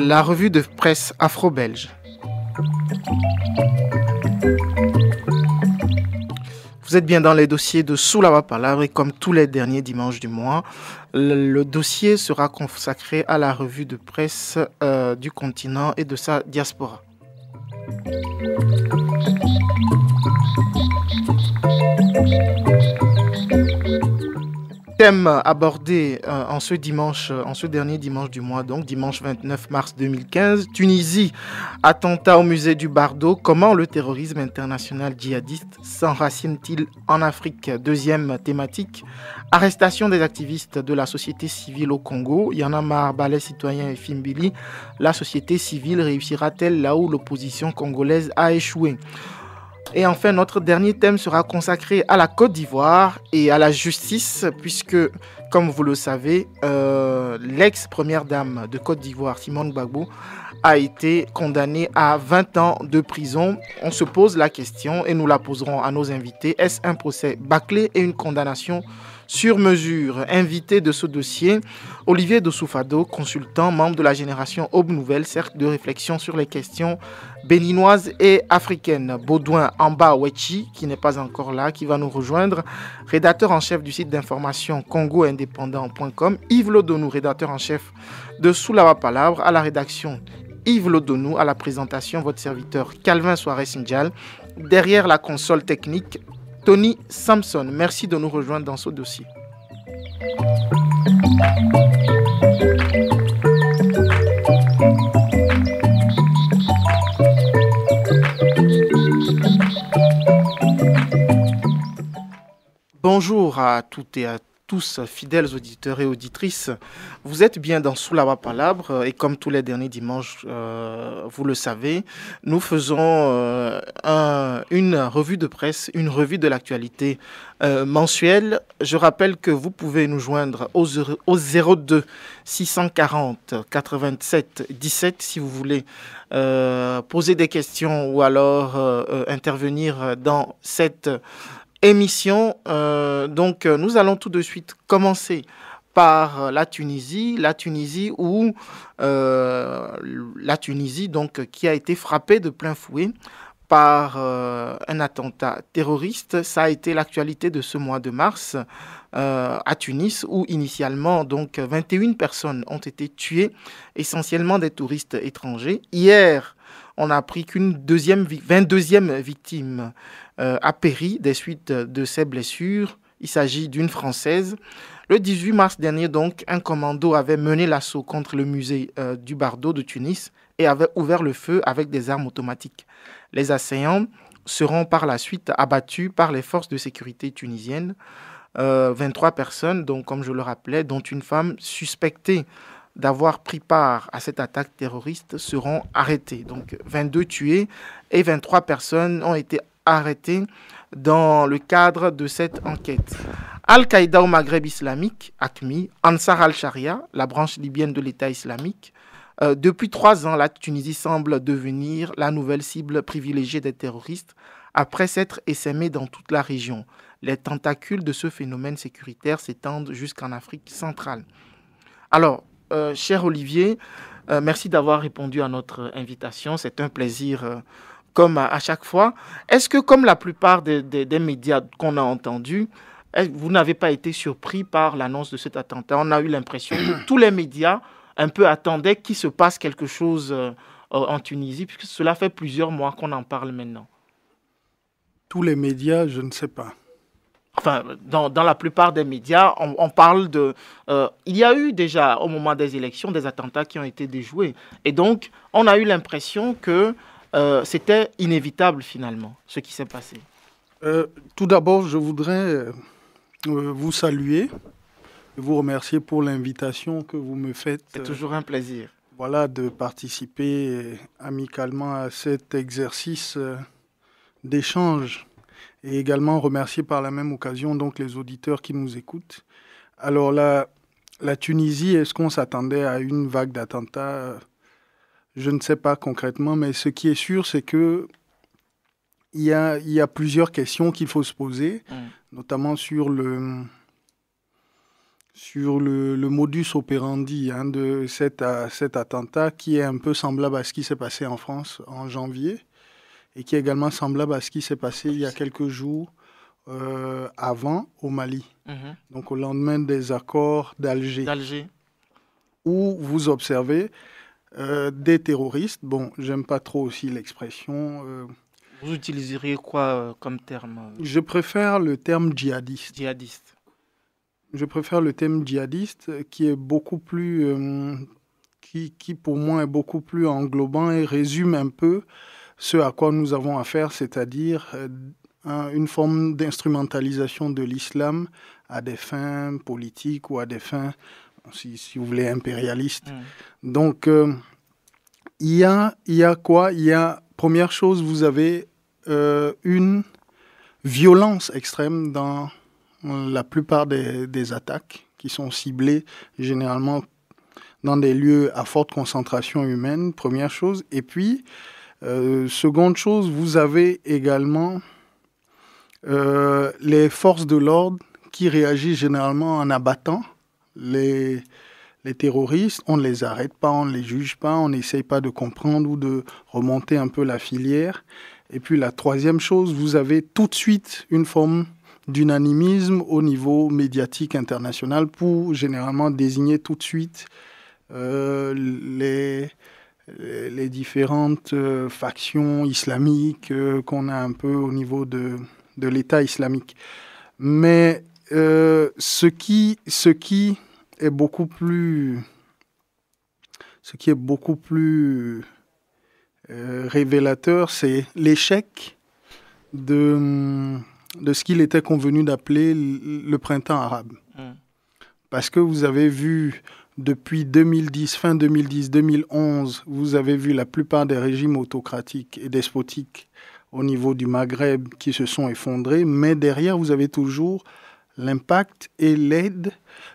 La revue de presse afro-belge. Vous êtes bien dans les dossiers de Sous la Palabre et comme tous les derniers dimanches du mois, le dossier sera consacré à la revue de presse du continent et de sa diaspora. Thème abordé en ce dernier dimanche du mois, donc dimanche 29 mars 2015, Tunisie, attentat au musée du Bardo, comment le terrorisme international djihadiste s'enracine-t-il en Afrique? Deuxième thématique, arrestation des activistes de la société civile au Congo, Y en a marre, Balai Citoyen et Fimbili, la société civile réussira-t-elle là où l'opposition congolaise a échoué? Et enfin, notre dernier thème sera consacré à la Côte d'Ivoire et à la justice, puisque, comme vous le savez, l'ex-première dame de Côte d'Ivoire, Simone Gbagbo, a été condamnée à 20 ans de prison. On se pose la question, et nous la poserons à nos invités, est-ce un procès bâclé et une condamnation sur mesure? Invité de ce dossier, Olivier Dosoufado, consultant, membre de la génération Aube Nouvelle, cercle de réflexion sur les questions béninoises et africaines. Baudouin Amba Wechi, qui n'est pas encore là, qui va nous rejoindre, rédacteur en chef du site d'information congoindépendant.com. Yves Lodonou, rédacteur en chef de Sous la Palabre, à la rédaction Yves Lodonou, à la présentation votre serviteur Calvin Soares-Ndjal, derrière la console technique Tony Samson. Merci de nous rejoindre dans ce dossier. Bonjour à toutes et à tous, fidèles auditeurs et auditrices. Vous êtes bien dans Sous la Palabre et comme tous les derniers dimanches, vous le savez, nous faisons une revue de presse, une revue de l'actualité mensuelle. Je rappelle que vous pouvez nous joindre au 02 640 87 17 si vous voulez poser des questions ou alors intervenir dans cette émission. Donc, nous allons tout de suite commencer par la Tunisie donc, qui a été frappée de plein fouet par un attentat terroriste. Ça a été l'actualité de ce mois de mars à Tunis, où initialement donc 21 personnes ont été tuées, essentiellement des touristes étrangers. Hier, on a appris qu'une 22e victime a péri des suites de ses blessures. Il s'agit d'une Française. Le 18 mars dernier, donc, un commando avait mené l'assaut contre le musée du Bardo de Tunis et avait ouvert le feu avec des armes automatiques. Les assaillants seront par la suite abattus par les forces de sécurité tunisiennes. 23 personnes, donc, comme je le rappelais, dont une femme suspectée d'avoir pris part à cette attaque terroriste, seront arrêtées. Donc 22 tués et 23 personnes ont été arrêtées dans le cadre de cette enquête. Al-Qaïda au Maghreb islamique, AQMI, Ansar al-Sharia, la branche libyenne de l'État islamique. Depuis 3 ans, la Tunisie semble devenir la nouvelle cible privilégiée des terroristes après s'être essaimée dans toute la région. Les tentacules de ce phénomène sécuritaire s'étendent jusqu'en Afrique centrale. Alors, cher Olivier, merci d'avoir répondu à notre invitation. C'est un plaisir comme à chaque fois. Est-ce que, comme la plupart des médias qu'on a entendus, vous n'avez pas été surpris par l'annonce de cet attentat? On a eu l'impression que tous les médias un peu attendaient qu'il se passe quelque chose en Tunisie, puisque cela fait plusieurs mois qu'on en parle maintenant. Tous les médias, je ne sais pas. Enfin, dans la plupart des médias, on parle de... il y a eu déjà, au moment des élections, des attentats qui ont été déjoués. Et donc, on a eu l'impression que c'était inévitable, finalement, ce qui s'est passé. Tout d'abord, je voudrais vous saluer et vous remercier pour l'invitation que vous me faites. C'est toujours un plaisir. Voilà, de participer amicalement à cet exercice d'échange. Et également remercier par la même occasion donc les auditeurs qui nous écoutent. Alors la Tunisie, est-ce qu'on s'attendait à une vague d'attentats? Je ne sais pas concrètement, mais ce qui est sûr, c'est que il y a plusieurs questions qu'il faut se poser, notamment sur sur le modus operandi de cet attentat qui est un peu semblable à ce qui s'est passé en France en janvier et qui est également semblable à ce qui s'est passé il y a quelques jours avant au Mali, donc au lendemain des accords d'Alger, où vous observez des terroristes. Bon, j'aime pas trop aussi l'expression. Vous utiliseriez quoi comme terme? Je préfère le terme djihadiste. Djihadiste. Je préfère le terme djihadiste qui est beaucoup plus, qui pour moi est beaucoup plus englobant et résume un peu ce à quoi nous avons affaire, c'est-à-dire une forme d'instrumentalisation de l'islam à des fins politiques ou à des fins, si vous voulez, impérialistes. Donc, il y a quoi? Il y a, première chose, vous avez une violence extrême dans la plupart des attaques qui sont ciblées généralement dans des lieux à forte concentration humaine, première chose. Et puis, seconde chose, vous avez également les forces de l'ordre qui réagissent généralement en abattant les terroristes. On ne les arrête pas, on ne les juge pas, on n'essaye pas de comprendre ou de remonter un peu la filière. Et puis la troisième chose, vous avez tout de suite une forme d'unanimisme au niveau médiatique international pour généralement désigner tout de suite les différentes factions islamiques qu'on a un peu au niveau de l'État islamique. Mais ce qui est beaucoup plus révélateur, c'est l'échec de ce qu'il était convenu d'appeler le printemps arabe. Parce que vous avez vu, depuis 2010, fin 2010-2011, vous avez vu la plupart des régimes autocratiques et despotiques au niveau du Maghreb qui se sont effondrés, mais derrière, vous avez toujours l'impact et l'aide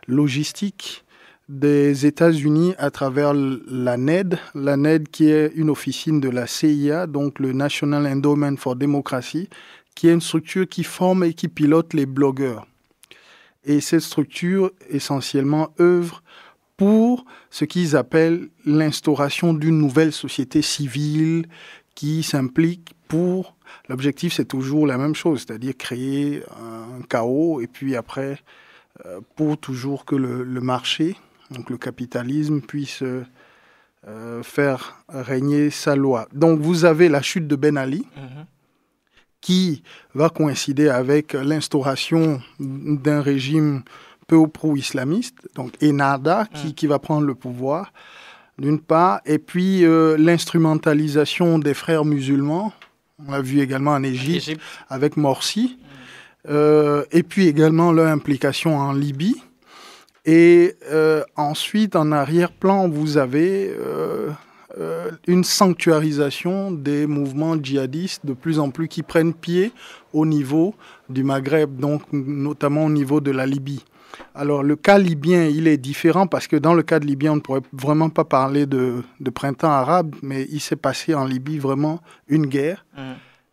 logistique des États-Unis à travers la NED qui est une officine de la CIA, donc le National Endowment for Democracy, qui est une structure qui forme et qui pilote les blogueurs. Et cette structure, essentiellement, œuvre pour ce qu'ils appellent l'instauration d'une nouvelle société civile qui s'implique pour... L'objectif, c'est toujours la même chose, c'est-à-dire créer un chaos et puis après, pour toujours que le marché, donc le capitalisme, puisse faire régner sa loi. Donc, vous avez la chute de Ben Ali, qui va coïncider avec l'instauration d'un régime peu ou prou islamiste, donc Ennahda, qui va prendre le pouvoir, d'une part, et puis l'instrumentalisation des frères musulmans, on l'a vu également en Égypte, avec Morsi, et puis également leur implication en Libye. Et ensuite, en arrière-plan, vous avez une sanctuarisation des mouvements djihadistes de plus en plus qui prennent pied au niveau du Maghreb, donc notamment au niveau de la Libye. Alors le cas libyen, il est différent parce que dans le cas de Libyen, on ne pourrait vraiment pas parler de printemps arabe, mais il s'est passé en Libye vraiment une guerre.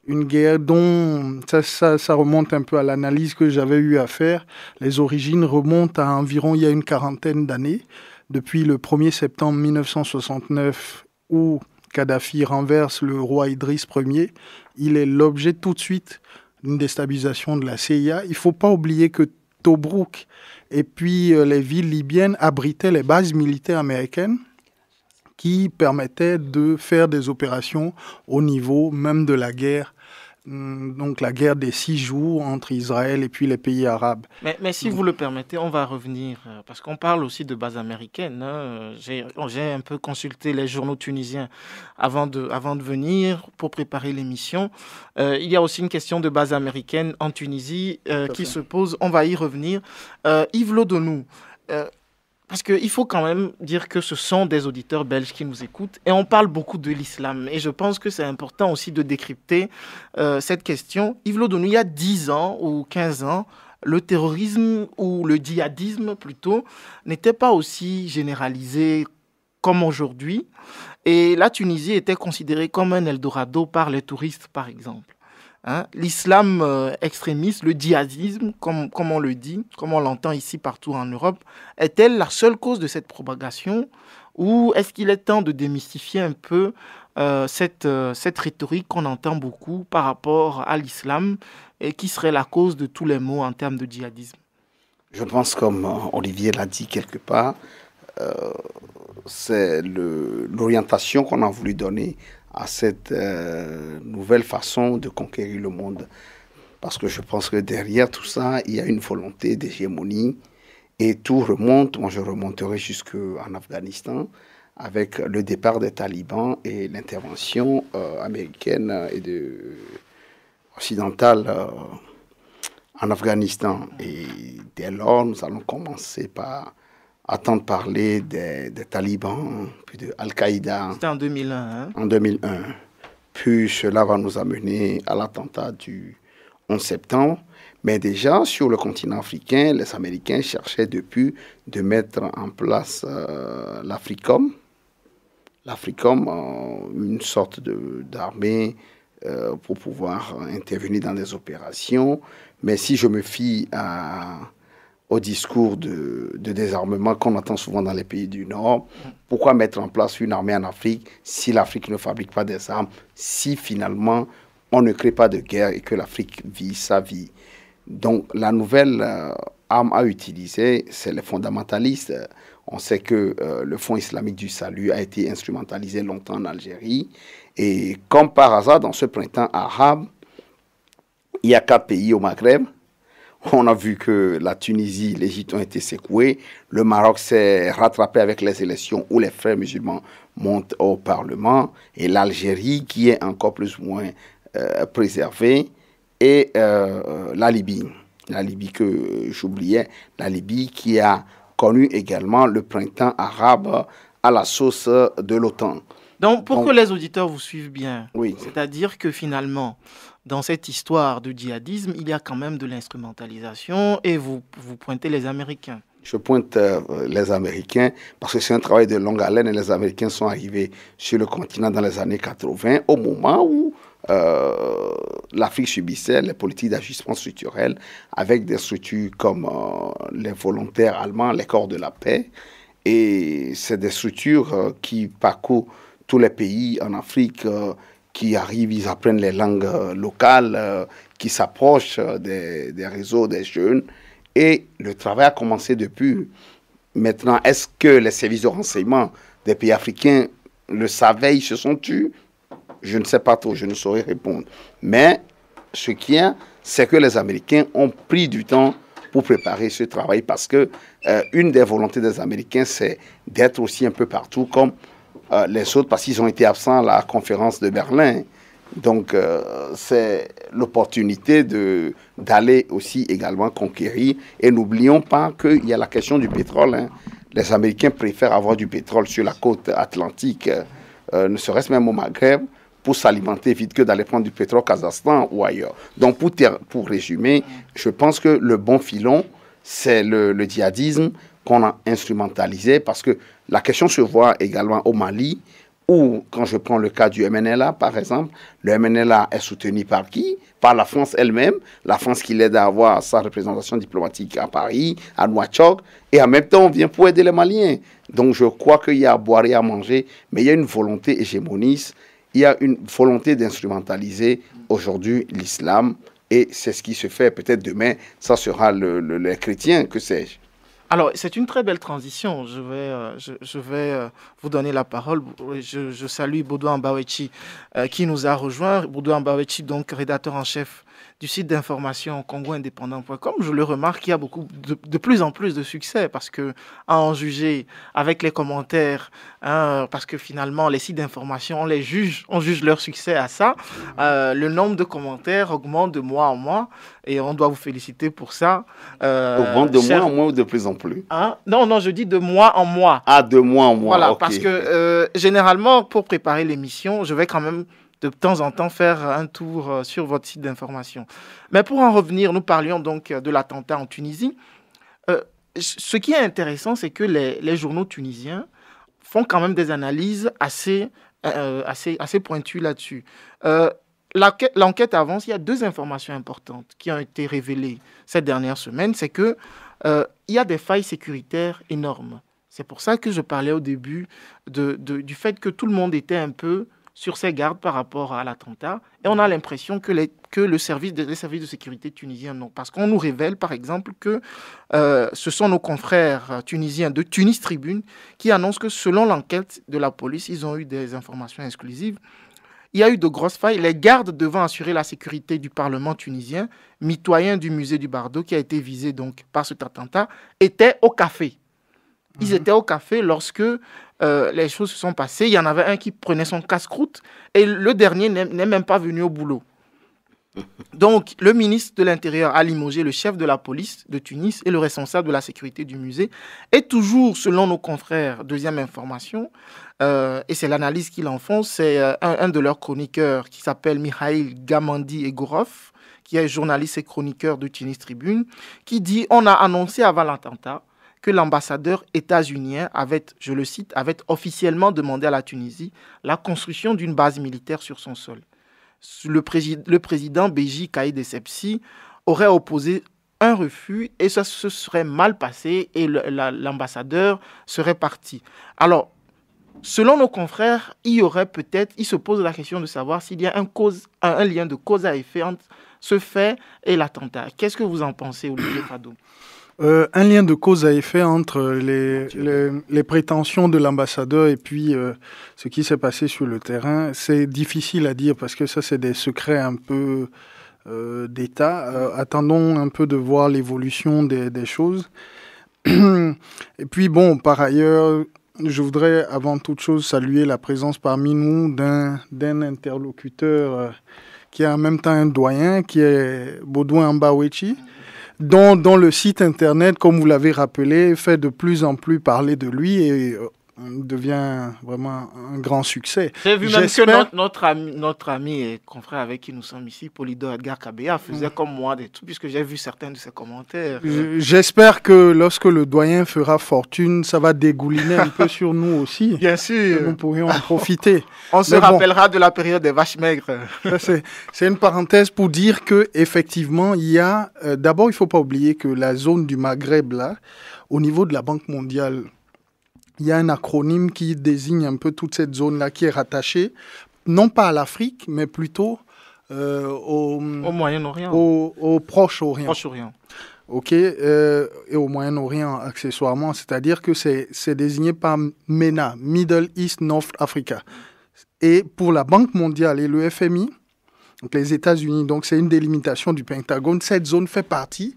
Une guerre dont ça remonte un peu à l'analyse que j'avais eu à faire. Les origines remontent à environ il y a une quarantaine d'années, depuis le 1er septembre 1969, où Kadhafi renverse le roi Idriss Ier. Il est l'objet tout de suite d'une déstabilisation de la CIA. Il ne faut pas oublier que Tobrouk et puis les villes libyennes abritaient les bases militaires américaines qui permettaient de faire des opérations au niveau même de la guerre, donc la guerre des 6 jours entre Israël et puis les pays arabes. Mais si vous le permettez, on va revenir, parce qu'on parle aussi de bases américaines. J'ai un peu consulté les journaux tunisiens avant de venir pour préparer l'émission. Il y a aussi une question de base américaine en Tunisie qui se pose. On va y revenir. Yves Lodonou, parce qu'il faut quand même dire que ce sont des auditeurs belges qui nous écoutent et on parle beaucoup de l'islam. Et je pense que c'est important aussi de décrypter cette question. Yves Lodonou, il y a 10 ans ou 15 ans, le terrorisme ou le djihadisme plutôt n'était pas aussi généralisé comme aujourd'hui. Et la Tunisie était considérée comme un Eldorado par les touristes, par exemple. hein, l'islam extrémiste, le djihadisme, comme on le dit, comme on l'entend ici partout en Europe, est-elle la seule cause de cette propagation ou est-ce qu'il est temps de démystifier un peu cette rhétorique qu'on entend beaucoup par rapport à l'islam et qui serait la cause de tous les maux en termes de djihadisme? Je pense, comme Olivier l'a dit quelque part, c'est l'orientation qu'on a voulu donner à cette nouvelle façon de conquérir le monde. Parce que je pense que derrière tout ça, il y a une volonté d'hégémonie et tout remonte, moi je remonterai jusqu'en Afghanistan, avec le départ des talibans et l'intervention américaine et occidentale en Afghanistan. Et dès lors, nous allons commencer par entendre parler des talibans, puis de Al-Qaïda. C'était en 2001. Hein? En 2001. Puis cela va nous amener à l'attentat du 11 septembre. Mais déjà, sur le continent africain, les Américains cherchaient depuis de mettre en place l'Africom. L'Africom, une sorte d'armée pour pouvoir intervenir dans des opérations. Mais si je me fie au discours de désarmement qu'on entend souvent dans les pays du Nord, pourquoi mettre en place une armée en Afrique si l'Afrique ne fabrique pas des armes, si finalement on ne crée pas de guerre et que l'Afrique vit sa vie? Donc la nouvelle arme à utiliser, c'est les fondamentalistes. On sait que le Fonds islamique du salut a été instrumentalisé longtemps en Algérie. Et comme par hasard, dans ce printemps arabe, il y a 4 pays au Maghreb. On a vu que la Tunisie, l'Égypte ont été secoués. Le Maroc s'est rattrapé avec les élections où les frères musulmans montent au Parlement. Et l'Algérie, qui est encore plus ou moins préservée. Et la Libye que j'oubliais, la Libye qui a connu également le printemps arabe à la sauce de l'OTAN. Donc, pour que les auditeurs vous suivent bien, oui. C'est-à-dire que finalement, dans cette histoire de djihadisme, il y a quand même de l'instrumentalisation et vous pointez les Américains. Je pointe les Américains parce que c'est un travail de longue haleine et les Américains sont arrivés sur le continent dans les années 80 au moment où l'Afrique subissait les politiques d'ajustement structurel avec des structures comme les volontaires allemands, les corps de la paix. Et c'est des structures qui parcourent tous les pays en Afrique, qui arrivent, ils apprennent les langues locales, qui s'approchent des réseaux des jeunes. Et le travail a commencé depuis. Maintenant, est-ce que les services de renseignement des pays africains le savaient, ils se sont tus? Je ne sais pas trop, je ne saurais répondre. Mais ce qu'il y a, c'est que les Américains ont pris du temps pour préparer ce travail parce que une des volontés des Américains, c'est d'être aussi un peu partout comme les autres parce qu'ils ont été absents à la conférence de Berlin. Donc, c'est l'opportunité d'aller aussi également conquérir. Et n'oublions pas qu'il y a la question du pétrole. Hein. Les Américains préfèrent avoir du pétrole sur la côte atlantique, ne serait-ce même au Maghreb, pour s'alimenter vite que d'aller prendre du pétrole au Kazakhstan ou ailleurs. Donc, pour résumer, je pense que le bon filon, c'est le djihadisme qu'on a instrumentalisé parce que la question se voit également au Mali, ou quand je prends le cas du MNLA, par exemple, le MNLA est soutenu par qui? Par la France elle-même, la France qui l'aide à avoir sa représentation diplomatique à Paris, à Nouakchott, et en même temps, on vient pour aider les Maliens. Donc je crois qu'il y a à boire et à manger, mais il y a une volonté hégémoniste, il y a une volonté d'instrumentaliser aujourd'hui l'islam, et c'est ce qui se fait. Peut-être demain, ça sera les chrétiens, que sais-je. Alors, c'est une très belle transition. Je vais vous donner la parole. Je salue Baudouin Mbawechi qui nous a rejoint. Baudouin Mbawechi, donc rédacteur en chef du site d'information congoindépendant.com. Je le remarque, il y a de plus en plus de succès parce que, à en juger avec les commentaires, hein, parce que finalement, les sites d'information, on juge leur succès à ça. Le nombre de commentaires augmente de mois en mois et on doit vous féliciter pour ça. Augmente de mois en mois ou de plus en plus? Hein? Non, je dis de mois en mois. Ah, de mois en mois, voilà, okay. Parce que généralement, pour préparer l'émission, je vais quand même de temps en temps faire un tour sur votre site d'information. Mais pour en revenir, nous parlions donc de l'attentat en Tunisie. Ce qui est intéressant, c'est que les journaux tunisiens font quand même des analyses assez pointues là-dessus. l'enquête avance. Il y a 2 informations importantes qui ont été révélées ces dernières semaines. C'est que il y a des failles sécuritaires énormes. C'est pour ça que je parlais au début du fait que tout le monde était un peu sur ses gardes par rapport à l'attentat. Et on a l'impression que les services de sécurité tunisiens non. Parce qu'on nous révèle, par exemple, que ce sont nos confrères tunisiens de Tunis Tribune qui annoncent que selon l'enquête de la police, ils ont eu des informations exclusives. Il y a eu de grosses failles. Les gardes devant assurer la sécurité du Parlement tunisien, mitoyen du musée du Bardo, qui a été visé donc par cet attentat, étaient au café. Ils étaient au café lorsque les choses se sont passées. Il y en avait un qui prenait son casse-croûte et le dernier n'est même pas venu au boulot. Donc, le ministre de l'Intérieur a limogé le chef de la police de Tunis et le responsable de la sécurité du musée. Et toujours, selon nos confrères, deuxième information, et c'est l'analyse qu'ils en font, c'est un de leurs chroniqueurs qui s'appelle Mikhail Gamandi Egorov, qui est journaliste et chroniqueur de Tunis Tribune, qui dit « On a annoncé avant l'attentat que l'ambassadeur états-unien avait, je le cite, avait officiellement demandé à la Tunisie la construction d'une base militaire sur son sol. Le président Béji Caïd Essebsi aurait opposé un refus et ça se serait mal passé et l'ambassadeur serait parti. » Alors, selon nos confrères, il se pose la question de savoir s'il y a un lien de cause à effet entre ce fait et l'attentat. Qu'est-ce que vous en pensez, Olivier Fado? Un lien de cause à effet entre les prétentions de l'ambassadeur et puis ce qui s'est passé sur le terrain, c'est difficile à dire parce que ça, c'est des secrets un peu d'État. Attendons un peu de voir l'évolution des choses. Et puis, bon, par ailleurs, je voudrais avant toute chose saluer la présence parmi nous d'un interlocuteur qui est en même temps un doyen, qui est Baudouin Mbawechi, dont le site internet, comme vous l'avez rappelé, fait de plus en plus parler de lui et devient vraiment un grand succès. J'ai vu même que notre ami et confrère avec qui nous sommes ici, Polydor Edgar Kabea, faisait comme moi des trucs, puisque j'ai vu certains de ses commentaires. J'espère que lorsque le doyen fera fortune, ça va dégouliner un peu sur nous aussi. Bien sûr. Nous pourrions en profiter. On se rappellera de la période des vaches maigres. C'est une parenthèse pour dire qu'effectivement, il y a... D'abord, il ne faut pas oublier que la zone du Maghreb, là, au niveau de la Banque mondiale, il y a un acronyme qui désigne un peu toute cette zone-là qui est rattachée, non pas à l'Afrique, mais plutôt au Moyen-Orient. Au Proche-Orient. Proche-Orient. OK, et au Moyen-Orient accessoirement, c'est-à-dire que c'est désigné par MENA, Middle East North Africa. Et pour la Banque mondiale et le FMI, donc les États-Unis, donc c'est une délimitation du Pentagone, cette zone fait partie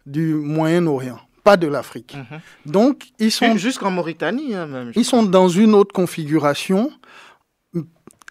du Moyen-Orient, pas de l'Afrique. Donc, ils sont... Jusqu'en Mauritanie, hein, même. Ils sont dans une autre configuration,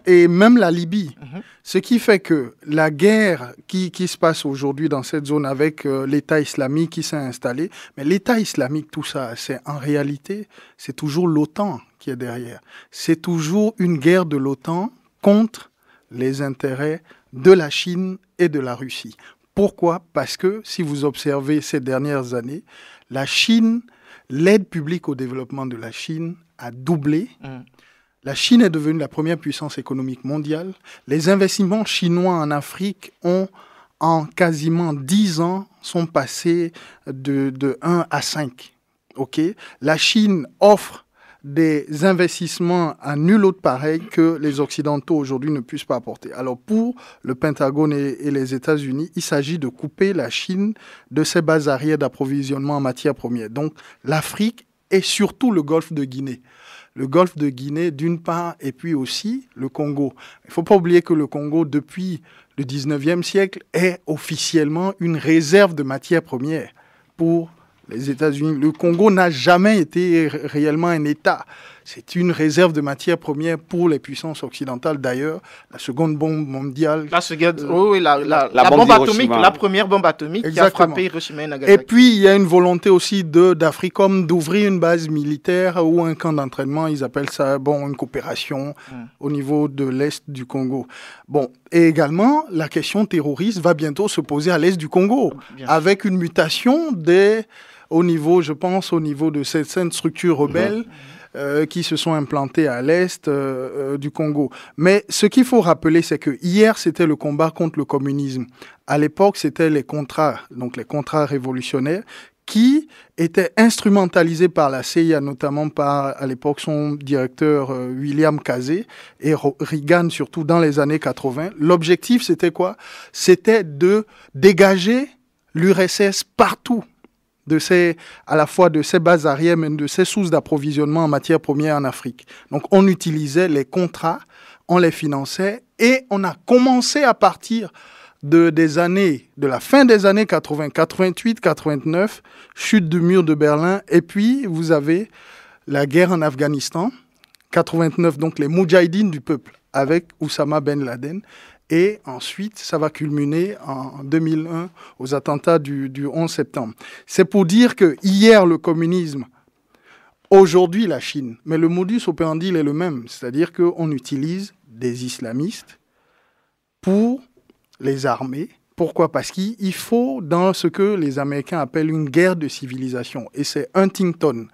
et même la Libye. Ce qui fait que la guerre qui se passe aujourd'hui dans cette zone avec l'État islamique qui s'est installé, mais l'État islamique, tout ça, c'est en réalité, c'est toujours l'OTAN qui est derrière. C'est toujours une guerre de l'OTAN contre les intérêts de la Chine et de la Russie. Pourquoi? Parce que si vous observez ces dernières années, la Chine, l'aide publique au développement de la Chine a doublé. La Chine est devenue la première puissance économique mondiale. Les investissements chinois en Afrique ont, en quasiment 10 ans, sont passés de 1 à 5. Okay? La Chine offre des investissements à nul autre pareil que les Occidentaux aujourd'hui ne puissent pas apporter. Alors pour le Pentagone et les États-Unis, il s'agit de couper la Chine de ses bases arrières d'approvisionnement en matières premières. Donc l'Afrique et surtout le golfe de Guinée. Le golfe de Guinée d'une part et puis aussi le Congo. Il ne faut pas oublier que le Congo depuis le 19e siècle est officiellement une réserve de matières premières pour les États-Unis. Le Congo n'a jamais été réellement un État. C'est une réserve de matières premières pour les puissances occidentales. D'ailleurs, la seconde bombe mondiale... La bombe atomique, la première bombe atomique. Exactement. Qui a frappé Hiroshima et Nagasaki. Et puis, il y a une volonté aussi d'Africom d'ouvrir une base militaire ou un camp d'entraînement. Ils appellent ça une coopération au niveau de l'Est du Congo. Bon, et également, la question terroriste va bientôt se poser à l'Est du Congo, avec une mutation au niveau de cette structure rebelle qui se sont implantés à l'est du Congo. Mais ce qu'il faut rappeler, c'est que hier, c'était le combat contre le communisme. À l'époque, c'était les contrats, donc les contrats révolutionnaires, qui étaient instrumentalisés par la CIA, notamment par, à l'époque, son directeur William Kazé et Reagan, surtout dans les années 80. L'objectif, c'était quoi? C'était de dégager l'URSS partout, à la fois de ses bases arrières, mais de ses sources d'approvisionnement en matières premières en Afrique. Donc, on utilisait les contrats, on les finançait, et on a commencé à partir de la fin des années 80, 88, 89, chute du mur de Berlin, et puis vous avez la guerre en Afghanistan, 89, donc les Moudjahidines du peuple, avec Oussama Ben Laden, et ensuite ça va culminer en 2001 aux attentats du 11 septembre. C'est pour dire que hier le communisme, aujourd'hui la Chine, mais le modus operandi il est le même, c'est-à-dire qu'on utilise des islamistes pour les armées. Pourquoi? Parce qu'il faut, dans ce que les Américains appellent une guerre de civilisation. Et c'est Huntington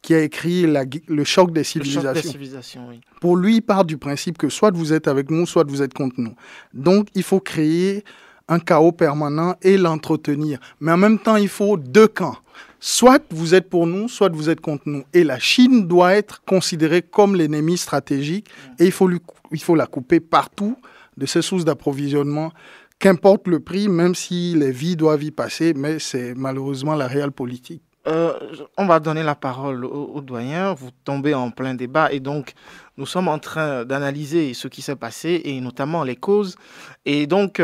qui a écrit le choc des civilisations. Le choc des civilisations, oui. Pour lui, il part du principe que soit vous êtes avec nous, soit vous êtes contre nous. Donc, il faut créer un chaos permanent et l'entretenir. Mais en même temps, il faut deux camps. Soit vous êtes pour nous, soit vous êtes contre nous. Et la Chine doit être considérée comme l'ennemi stratégique et il faut la couper partout de ses sources d'approvisionnement, qu'importe le prix, même si les vies doivent y passer, mais c'est malheureusement la réelle politique. On va donner la parole au doyen, vous tombez en plein débat et donc nous sommes en train d'analyser ce qui s'est passé et notamment les causes. Et donc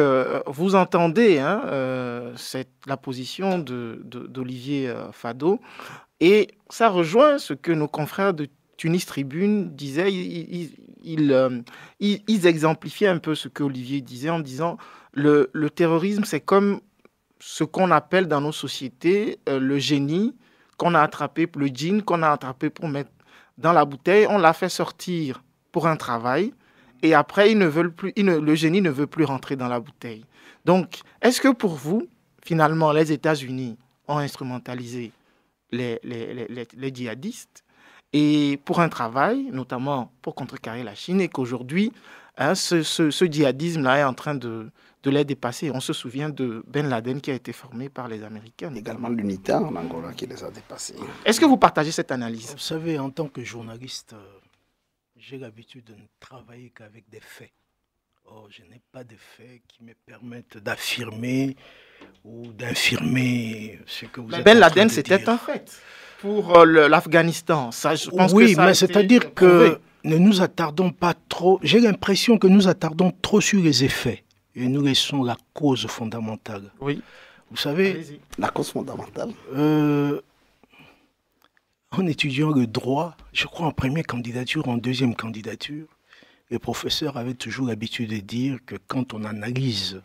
vous entendez la position d'Olivier Fado et ça rejoint ce que nos confrères de Tunis Tribune disaient. Ils exemplifiaient un peu ce que Olivier disait en disant le terrorisme c'est comme ce qu'on appelle dans nos sociétés le génie qu'on a attrapé, le djinn qu'on a attrapé pour mettre dans la bouteille, on l'a fait sortir pour un travail et après le génie ne veut plus rentrer dans la bouteille. Donc, est-ce que pour vous, finalement, les États-Unis ont instrumentalisé les djihadistes et pour un travail, notamment pour contrecarrer la Chine et qu'aujourd'hui, ce djihadisme-là est en train de les dépasser. On se souvient de Ben Laden qui a été formé par les Américains. Également l'UNITA en Angola qui les a dépassés. Est-ce que vous partagez cette analyse? Vous savez, en tant que journaliste, j'ai l'habitude de ne travailler qu'avec des faits. Or, je n'ai pas de faits qui me permettent d'affirmer ou d'infirmer ce que vous êtes Ben en train Laden, de c'était dire. un fait. Pour l'Afghanistan, ça, je pense oui, que ça mais c'est-à-dire que ne nous attardons pas trop. J'ai l'impression que nous attardons trop sur les effets et nous laissons la cause fondamentale. Oui. Vous savez, allez-y. La cause fondamentale. En étudiant le droit, je crois en première candidature, en deuxième candidature, les professeurs avaient toujours l'habitude de dire que quand on analyse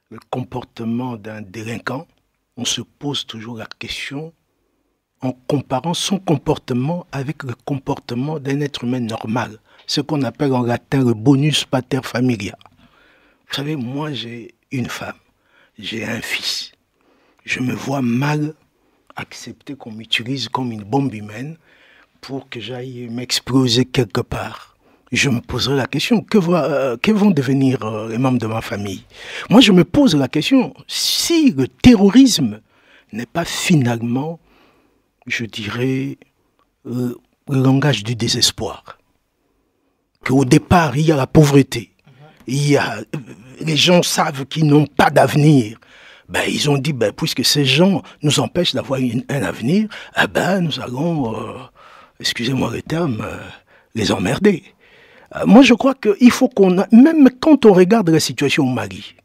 le comportement d'un délinquant, on se pose toujours la question en comparant son comportement avec le comportement d'un être humain normal, ce qu'on appelle en latin le bonus pater familia. Vous savez, moi j'ai une femme, j'ai un fils. Je me vois mal accepter qu'on m'utilise comme une bombe humaine pour que j'aille m'exploser quelque part. Je me poserai la question, que vont devenir les membres de ma famille? Moi je me pose la question, si le terrorisme n'est pas finalement, je dirais, le langage du désespoir. Qu'au départ, il y a la pauvreté. Les gens savent qu'ils n'ont pas d'avenir. Ils ont dit, puisque ces gens nous empêchent d'avoir un avenir, nous allons, excusez-moi le terme, les emmerder. Moi, je crois qu'il faut même quand on regarde la situation au Mali,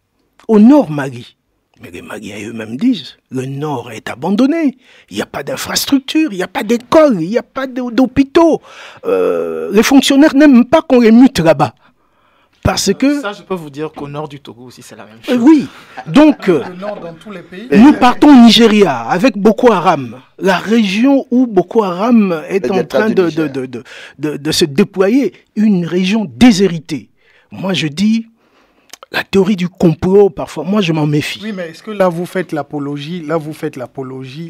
au nord Mali, mais les Maliens eux-mêmes disent, le nord est abandonné, il n'y a pas d'infrastructure, il n'y a pas d'école, il n'y a pas d'hôpitaux. Les fonctionnaires n'aiment pas qu'on les mute là-bas. Parce que... Ça, je peux vous dire qu'au nord du Togo aussi, c'est la même chose. Oui, donc, Le nord dans tous les pays. nous partons au Nigeria avec Boko Haram, la région où Boko Haram est en train de se déployer, une région déshéritée. Moi, je dis, La théorie du complot, parfois, moi je m'en méfie. Oui, mais est-ce que là vous faites l'apologie,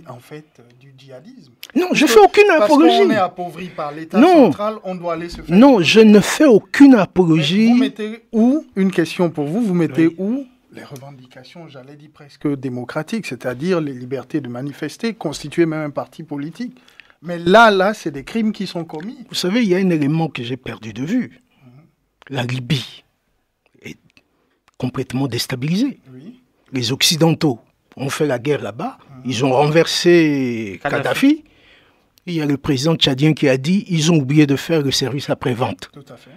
en fait du djihadisme? Non, je ne fais aucune apologie. Parce qu'on est appauvri par l'État central, on doit aller se faire... Non, je ne fais aucune apologie. Mais vous mettez où, une question pour vous, mettez où les revendications, j'allais dire presque démocratiques, c'est-à-dire les libertés de manifester, constituer même un parti politique. Mais là, c'est des crimes qui sont commis. Vous savez, il y a un élément que j'ai perdu de vue. La Libye est complètement déstabilisée. Oui. Les Occidentaux ont fait la guerre là-bas. Ils ont renversé Kadhafi. Il y a le président tchadien qui a dit ils ont oublié de faire le service après-vente. Tout à fait.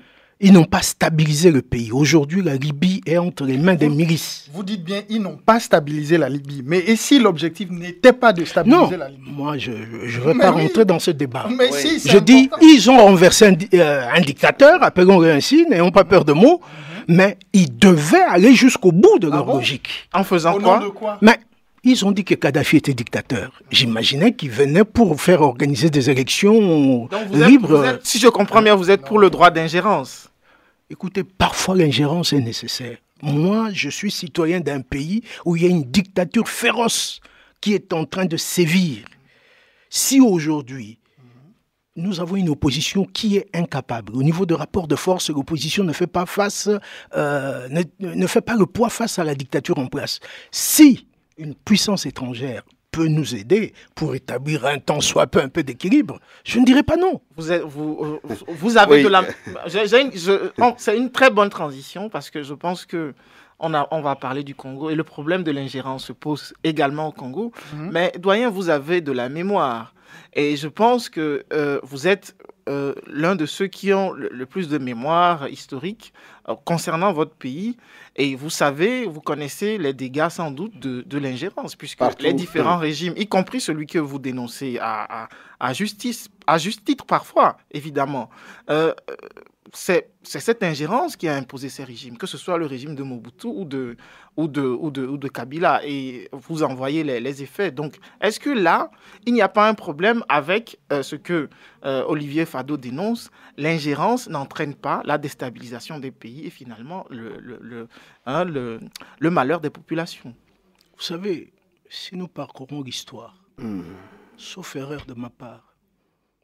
Ils n'ont pas stabilisé le pays. Aujourd'hui, la Libye est entre les mains des milices. Vous dites bien, ils n'ont pas stabilisé la Libye. Mais et si l'objectif n'était pas de stabiliser la Libye? Moi, je ne veux pas rentrer dans ce débat. Mais si, je dis, ils ont renversé un dictateur, appelons-le ainsi, n'ayons pas peur de mots, mais ils devaient aller jusqu'au bout de leur logique. En faisant Au nom de quoi? Mais ils ont dit que Kadhafi était dictateur. J'imaginais qu'ils venaient pour faire organiser des élections libres. Si je comprends bien, vous êtes pour le droit d'ingérence. Écoutez, parfois l'ingérence est nécessaire. Moi, je suis citoyen d'un pays où il y a une dictature féroce qui est en train de sévir. Si aujourd'hui, nous avons une opposition qui est incapable, au niveau de rapport de force, l'opposition ne fait pas ne fait pas le poids face à la dictature en place. Si une puissance étrangère peut nous aider pour établir un tant soit peu un peu d'équilibre, je ne dirais pas non. Vous avez de la... C'est une très bonne transition parce que je pense que on va parler du Congo et le problème de l'ingérence se pose également au Congo. Mais doyen, vous avez de la mémoire et je pense que vous êtes l'un de ceux qui ont le plus de mémoire historique concernant votre pays. Et vous savez, vous connaissez les dégâts sans doute de l'ingérence, puisque partout, les différents régimes, y compris celui que vous dénoncez à juste titre parfois, évidemment, c'est cette ingérence qui a imposé ces régimes, que ce soit le régime de Mobutu ou de Kabila, et vous en voyez les effets. Donc, est-ce que là, il n'y a pas un problème avec ce que Olivier Fado dénonce? L'ingérence n'entraîne pas la déstabilisation des pays et finalement le malheur des populations. Vous savez, si nous parcourons l'histoire, sauf erreur de ma part,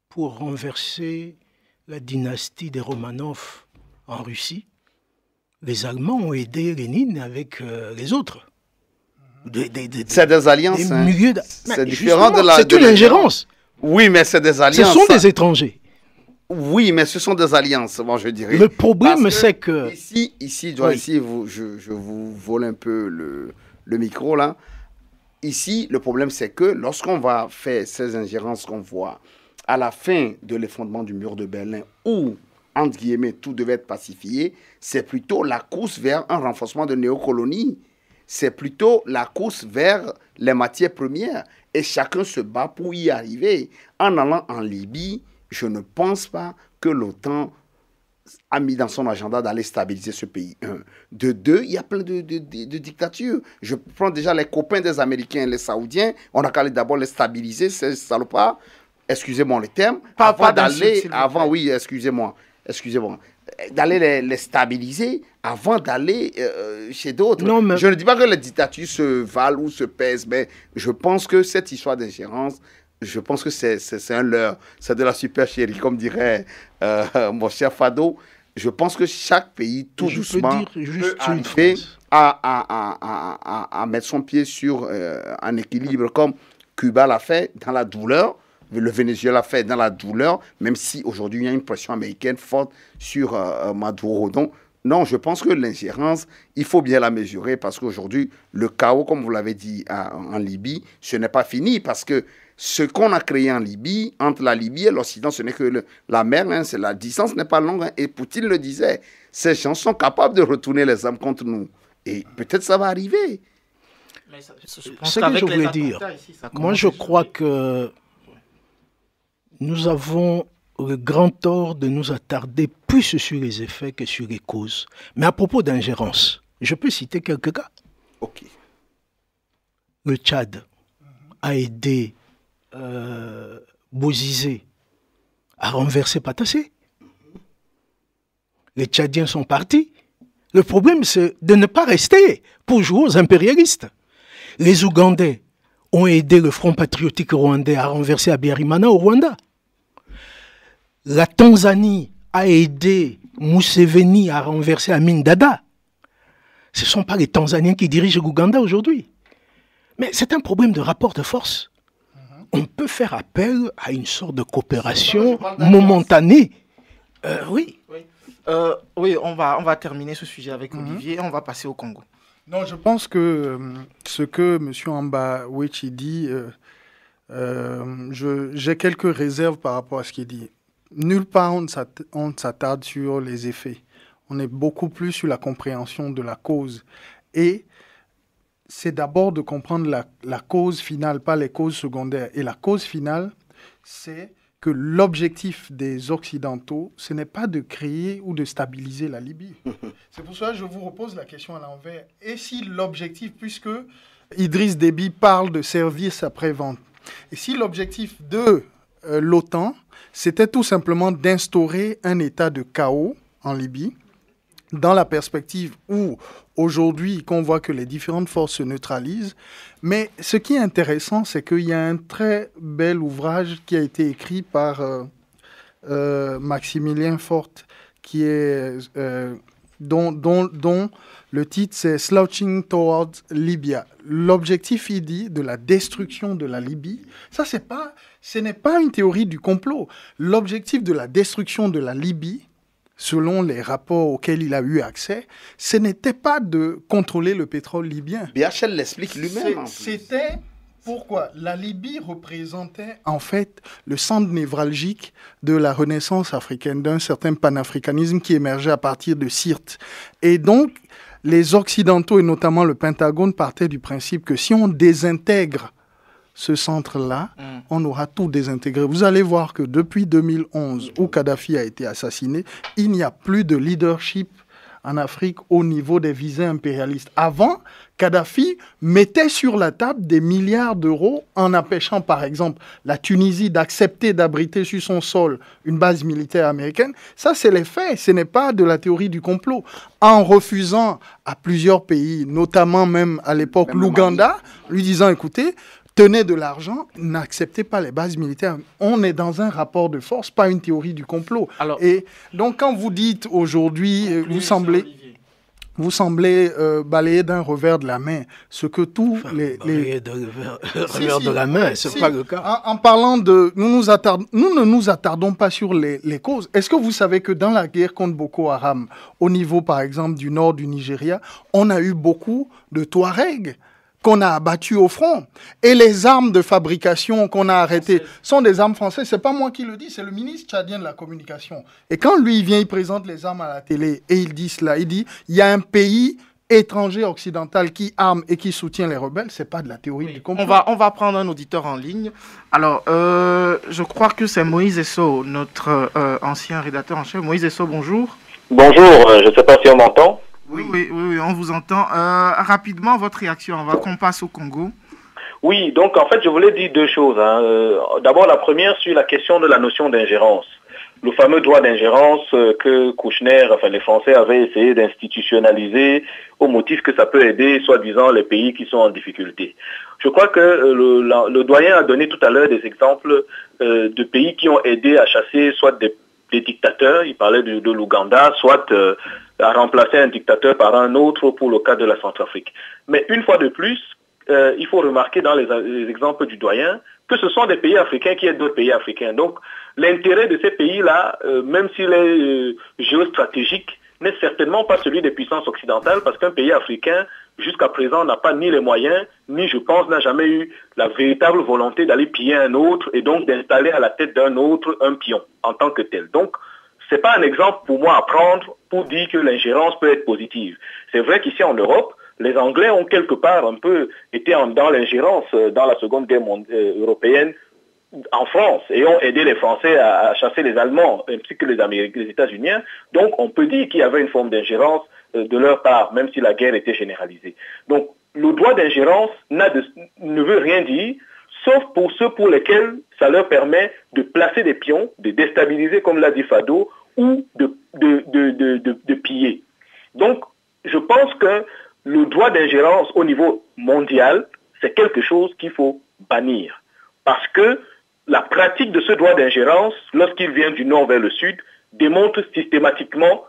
pour renverser la dynastie des Romanov en Russie, les Allemands ont aidé Lénine avec les autres. C'est des alliances. C'est différent de la... C'est une ingérence. Oui, mais c'est des alliances. Ce sont des étrangers. Oui, mais ce sont des alliances, moi je dirais. Le problème, c'est que... Ici, je vous vole un peu le micro, là. Ici, le problème, c'est que lorsqu'on va faire ces ingérences qu'on voit à la fin de l'effondrement du mur de Berlin, où, entre guillemets, tout devait être pacifié, c'est plutôt la course vers un renforcement de néocolonies. C'est plutôt la course vers les matières premières. Et chacun se bat pour y arriver. En allant en Libye, je ne pense pas que l'OTAN a mis dans son agenda d'aller stabiliser ce pays. De deux, il y a plein de dictatures. Je prends déjà les copains des Américains et les Saoudiens. On a qu'à d'abord les stabiliser, ces salopards. Excusez-moi le terme. D'aller les stabiliser avant d'aller chez d'autres. Je ne dis pas que les dictatures se valent ou se pèsent, mais je pense que cette histoire d'ingérence, je pense que c'est un leurre. C'est de la supercherie, comme dirait mon cher Fado. Je pense que chaque pays, tout doucement, peut arriver à mettre son pied sur un équilibre, comme Cuba l'a fait dans la douleur. Le Venezuela l'a fait dans la douleur, même si aujourd'hui il y a une pression américaine forte sur Maduro. Donc, non, je pense que l'ingérence, il faut bien la mesurer parce qu'aujourd'hui, le chaos, comme vous l'avez dit en Libye, ce n'est pas fini parce que ce qu'on a créé en Libye, entre la Libye et l'Occident, ce n'est que la mer, la distance n'est pas longue. Et Poutine le disait, ces gens sont capables de retourner les armes contre nous. Et peut-être ça va arriver. Mais ce que je voulais dire, moi je crois que nous avons le grand tort de nous attarder plus sur les effets que sur les causes. Mais à propos d'ingérence, je peux citer quelques cas. Ok. Le Tchad a aidé Bozizé à renverser Patassé. Les Tchadiens sont partis. Le problème, c'est de ne pas rester pour jouer aux impérialistes. Les Ougandais ont aidé le Front patriotique rwandais à renverser Habyarimana au Rwanda. La Tanzanie a aidé Museveni à renverser Amin Dada. Ce ne sont pas les Tanzaniens qui dirigent l'Ouganda aujourd'hui. Mais c'est un problème de rapport de force. On peut faire appel à une sorte de coopération momentanée. Oui. Oui, on va terminer ce sujet avec Olivier et on va passer au Congo. Non, je pense que ce que M. Ambawechi dit, j'ai quelques réserves par rapport à ce qu'il dit. Nulle part on ne s'attarde sur les effets. On est beaucoup plus sur la compréhension de la cause. Et c'est d'abord de comprendre la cause finale, pas les causes secondaires. Et la cause finale, c'est que l'objectif des Occidentaux, ce n'est pas de créer ou de stabiliser la Libye. C'est pour ça que je vous repose la question à l'envers. Et si l'objectif, puisque Idriss Déby parle de service après-vente, et si l'objectif de l'OTAN, c'était tout simplement d'instaurer un état de chaos en Libye, dans la perspective où, aujourd'hui, qu'on voit que les différentes forces se neutralisent. Mais ce qui est intéressant, c'est qu'il y a un très bel ouvrage qui a été écrit par Maximilien Forte, qui est, dont le titre, c'est « Slouching Towards Libya ». L'objectif, il dit, de la destruction de la Libye, ce n'est pas une théorie du complot. L'objectif de la destruction de la Libye, selon les rapports auxquels il a eu accès, ce n'était pas de contrôler le pétrole libyen. BHL l'explique lui-même. C'était pourquoi la Libye représentait en fait le centre névralgique de la renaissance africaine, d'un certain panafricanisme qui émergeait à partir de Sirte. Et donc, les Occidentaux, et notamment le Pentagone, partaient du principe que si on désintègre ce centre-là, on aura tout désintégré. Vous allez voir que depuis 2011, où Kadhafi a été assassiné, il n'y a plus de leadership en Afrique au niveau des visées impérialistes. Avant, Kadhafi mettait sur la table des milliards d'euros en empêchant, par exemple, la Tunisie d'accepter d'abriter sur son sol une base militaire américaine. Ça, c'est les faits. Ce n'est pas de la théorie du complot. En refusant à plusieurs pays, notamment même à l'époque l'Ouganda, lui disant, écoutez, tenez de l'argent, n'acceptez pas les bases militaires. On est dans un rapport de force, pas une théorie du complot. Alors, et donc, quand vous dites aujourd'hui, vous semblez balayer d'un revers de la main ce que tous balayer d'un revers de la main, c'est pas le cas. En parlant de... Nous ne nous attardons pas sur les causes. Est-ce que vous savez que dans la guerre contre Boko Haram, au niveau, par exemple, du nord du Nigeria, on a eu beaucoup de Touaregs qu'on a abattus au front. Et les armes de fabrication qu'on a arrêtées sont des armes françaises. C'est pas moi qui le dis, c'est le ministre tchadien de la communication. Et quand lui, il vient, il présente les armes à la télé et il dit cela, il dit, il y a un pays étranger occidental qui arme et qui soutient les rebelles, c'est pas de la théorie du complot. On va prendre un auditeur en ligne. Alors, je crois que c'est Moïse Esso, notre ancien rédacteur en chef. Moïse Esso, bonjour. Bonjour, je ne sais pas si on m'entend. Oui, on vous entend. Rapidement, votre réaction avant qu'on passe au Congo. Oui, donc en fait, je voulais dire deux choses. D'abord, la première sur la question de la notion d'ingérence. Le fameux droit d'ingérence que Kouchner, enfin les Français avaient essayé d'institutionnaliser au motif que ça peut aider, soi-disant, les pays qui sont en difficulté. Je crois que le doyen a donné tout à l'heure des exemples de pays qui ont aidé à chasser soit des dictateurs, il parlait de l'Ouganda, soit à remplacer un dictateur par un autre pour le cas de la Centrafrique. Mais une fois de plus, il faut remarquer dans les exemples du doyen que ce sont des pays africains qui aident d'autres pays africains. Donc l'intérêt de ces pays-là, même s'il est géostratégique, n'est certainement pas celui des puissances occidentales parce qu'un pays africain, jusqu'à présent, n'a pas ni les moyens, ni, je pense, n'a jamais eu la véritable volonté d'aller piller un autre et donc d'installer à la tête d'un autre un pion en tant que tel. Donc, ce n'est pas un exemple pour moi à prendre pour dire que l'ingérence peut être positive. C'est vrai qu'ici en Europe, les Anglais ont quelque part un peu été dans l'ingérence dans la Seconde Guerre européenne en France et ont aidé les Français à chasser les Allemands ainsi que les États-Unis. Donc on peut dire qu'il y avait une forme d'ingérence de leur part, même si la guerre était généralisée. Donc le droit d'ingérence ne veut rien dire, sauf pour ceux pour lesquels ça leur permet de placer des pions, de déstabiliser, comme l'a dit Fado, ou de piller. Donc je pense que le droit d'ingérence au niveau mondial, c'est quelque chose qu'il faut bannir. Parce que la pratique de ce droit d'ingérence, lorsqu'il vient du nord vers le sud, démontre systématiquement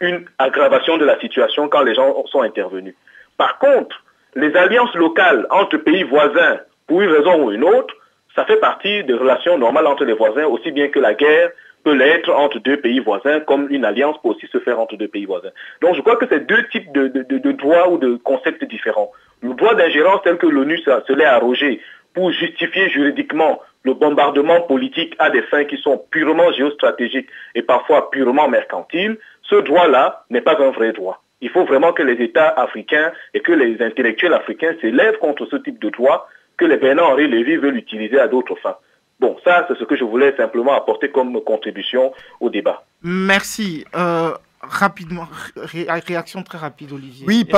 une aggravation de la situation quand les gens sont intervenus. Par contre, les alliances locales entre pays voisins, pour une raison ou une autre, ça fait partie des relations normales entre les voisins, aussi bien que la guerre peut l'être entre deux pays voisins, comme une alliance peut aussi se faire entre deux pays voisins. Donc je crois que c'est deux types de droits ou de concepts différents. Le droit d'ingérence tel que l'ONU se l'est arrogé pour justifier juridiquement le bombardement politique à des fins qui sont purement géostratégiques et parfois purement mercantiles, ce droit-là n'est pas un vrai droit. Il faut vraiment que les États africains et que les intellectuels africains s'élèvent contre ce type de droit que les Bernard-Henri Lévy veulent utiliser à d'autres fins. Bon, ça, c'est ce que je voulais simplement apporter comme contribution au débat. Merci. Rapidement, réaction très rapide, Olivier. Oui,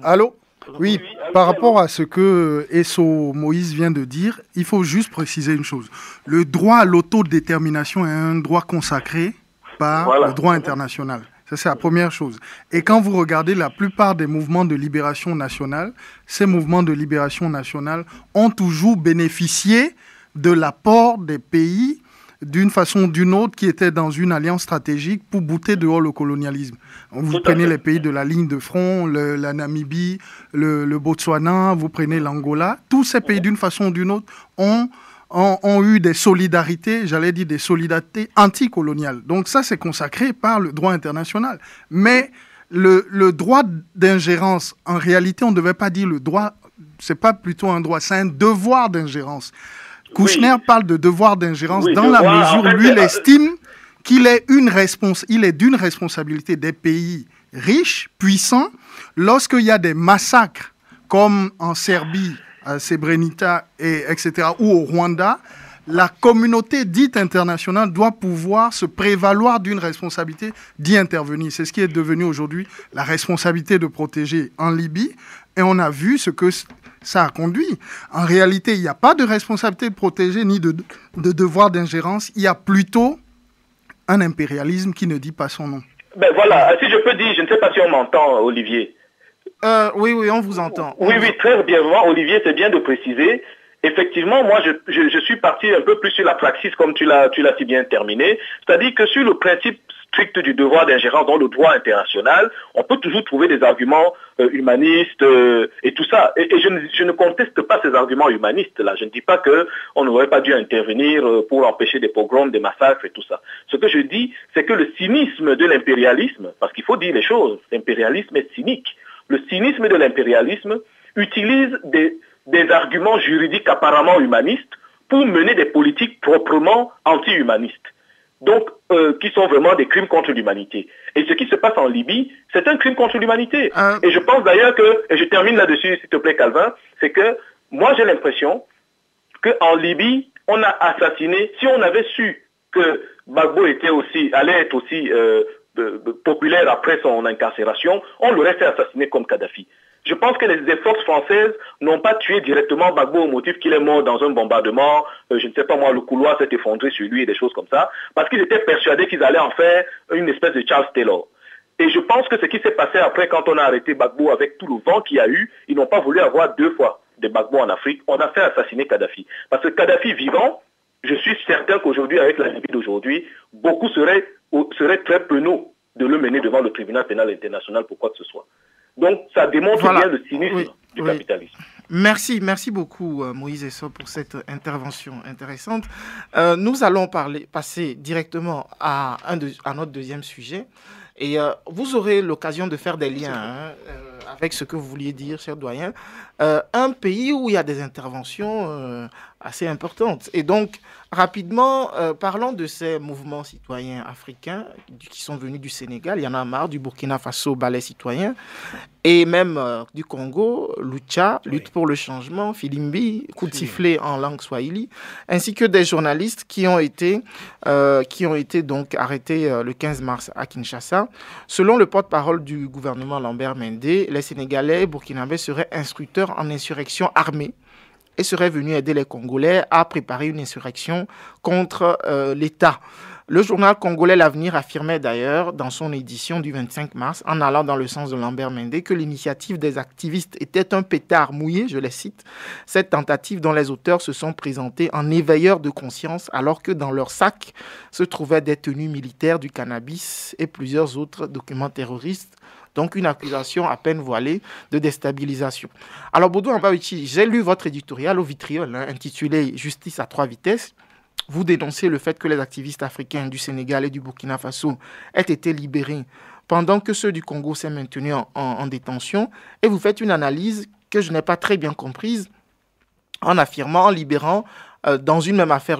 allô ? Oui, par rapport à ce que Esso Moïse vient de dire, il faut juste préciser une chose. Le droit à l'autodétermination est un droit consacré par le droit international. Ça, c'est la première chose. Et quand vous regardez la plupart des mouvements de libération nationale, ces mouvements de libération nationale ont toujours bénéficié de l'apport des pays d'une façon ou d'une autre qui étaient dans une alliance stratégique pour bouter dehors le colonialisme. Vous prenez les pays de la ligne de front, la Namibie, le Botswana, vous prenez l'Angola. Tous ces pays, d'une façon ou d'une autre, ont eu des solidarités, j'allais dire des solidarités anticoloniales. Donc ça, c'est consacré par le droit international. Mais le droit d'ingérence, en réalité, on ne devait pas dire le droit, c'est pas plutôt un droit, c'est un devoir d'ingérence. Kouchner parle de devoir d'ingérence dans la mesure où lui, il estime qu'il est d'une responsabilité des pays riches, puissants, lorsqu'il y a des massacres, comme en Serbie, à Srebrenica, etc., ou au Rwanda, la communauté dite internationale doit pouvoir se prévaloir d'une responsabilité d'y intervenir. C'est ce qui est devenu aujourd'hui la responsabilité de protéger en Libye. Et on a vu ce que ça a conduit. En réalité, il n'y a pas de responsabilité de protéger ni de devoir d'ingérence. Il y a plutôt un impérialisme qui ne dit pas son nom. Ben voilà, si je peux dire, je ne sais pas si on m'entend, Olivier. Oui, on vous entend. Oui, très bien, Olivier, c'est bien de préciser. Effectivement, moi, je suis parti un peu plus sur la praxis, comme tu l'as si bien terminé. C'est-à-dire que sur le principe strict du devoir d'ingérence dans le droit international, on peut toujours trouver des arguments humanistes et tout ça. Et je ne conteste pas ces arguments humanistes-là. Je ne dis pas qu'on n'aurait pas dû intervenir pour empêcher des pogroms, des massacres et tout ça. Ce que je dis, c'est que le cynisme de l'impérialisme, parce qu'il faut dire les choses, l'impérialisme est cynique. Le cynisme de l'impérialisme utilise des arguments juridiques apparemment humanistes pour mener des politiques proprement anti-humanistes. Donc, qui sont vraiment des crimes contre l'humanité. Et ce qui se passe en Libye, c'est un crime contre l'humanité. Et je pense d'ailleurs que, et je termine là-dessus, s'il te plaît, Calvin, c'est que moi j'ai l'impression qu'en Libye, on a assassiné, si on avait su que Gbagbo allait être aussi populaire après son incarcération, on l'aurait fait assassiner comme Kadhafi. Je pense que les forces françaises n'ont pas tué directement Gbagbo au motif qu'il est mort dans un bombardement, je ne sais pas moi, le couloir s'est effondré sur lui et des choses comme ça, parce qu'ils étaient persuadés qu'ils allaient en faire une espèce de Charles Taylor. Et je pense que ce qui s'est passé après quand on a arrêté Gbagbo avec tout le vent qu'il y a eu, ils n'ont pas voulu avoir deux fois des Gbagbo en Afrique, on a fait assassiner Kadhafi. Parce que Kadhafi vivant, je suis certain qu'aujourd'hui, avec la Libye d'aujourd'hui, beaucoup seraient très penauds de le mener devant le tribunal pénal international pour quoi que ce soit. Donc, ça démontre bien le cynisme du capitalisme. Merci beaucoup Moïse Esso pour cette intervention intéressante. Nous allons passer directement à notre deuxième sujet. Et vous aurez l'occasion de faire des liens avec ce que vous vouliez dire, cher doyen. Un pays où il y a des interventions assez importantes. Et donc, rapidement, parlons de ces mouvements citoyens africains qui sont venus du Sénégal. Il y en a marre, du Burkina Faso, Balai citoyen, et même du Congo, Lucha, Lutte pour le changement, Filimbi, coup de sifflet en langue swahili, ainsi que des journalistes qui ont été donc arrêtés le 15 mars à Kinshasa. Selon le porte-parole du gouvernement Lambert Mende, les Sénégalais et Burkinabés seraient instructeurs en insurrection armée et seraient venus aider les Congolais à préparer une insurrection contre l'État. Le journal congolais L'Avenir affirmait d'ailleurs dans son édition du 25 mars, en allant dans le sens de Lambert Mende, que l'initiative des activistes était un pétard mouillé, je les cite, cette tentative dont les auteurs se sont présentés en éveilleurs de conscience alors que dans leur sac se trouvaient des tenues militaires, du cannabis et plusieurs autres documents terroristes. Donc une accusation à peine voilée de déstabilisation. Alors Baudouin Mbawichi, j'ai lu votre éditorial au vitriol intitulé « Justice à 3 vitesses ». Vous dénoncez le fait que les activistes africains du Sénégal et du Burkina Faso aient été libérés pendant que ceux du Congo s'est maintenus en détention. Et vous faites une analyse que je n'ai pas très bien comprise en affirmant, en libérant dans une même affaire,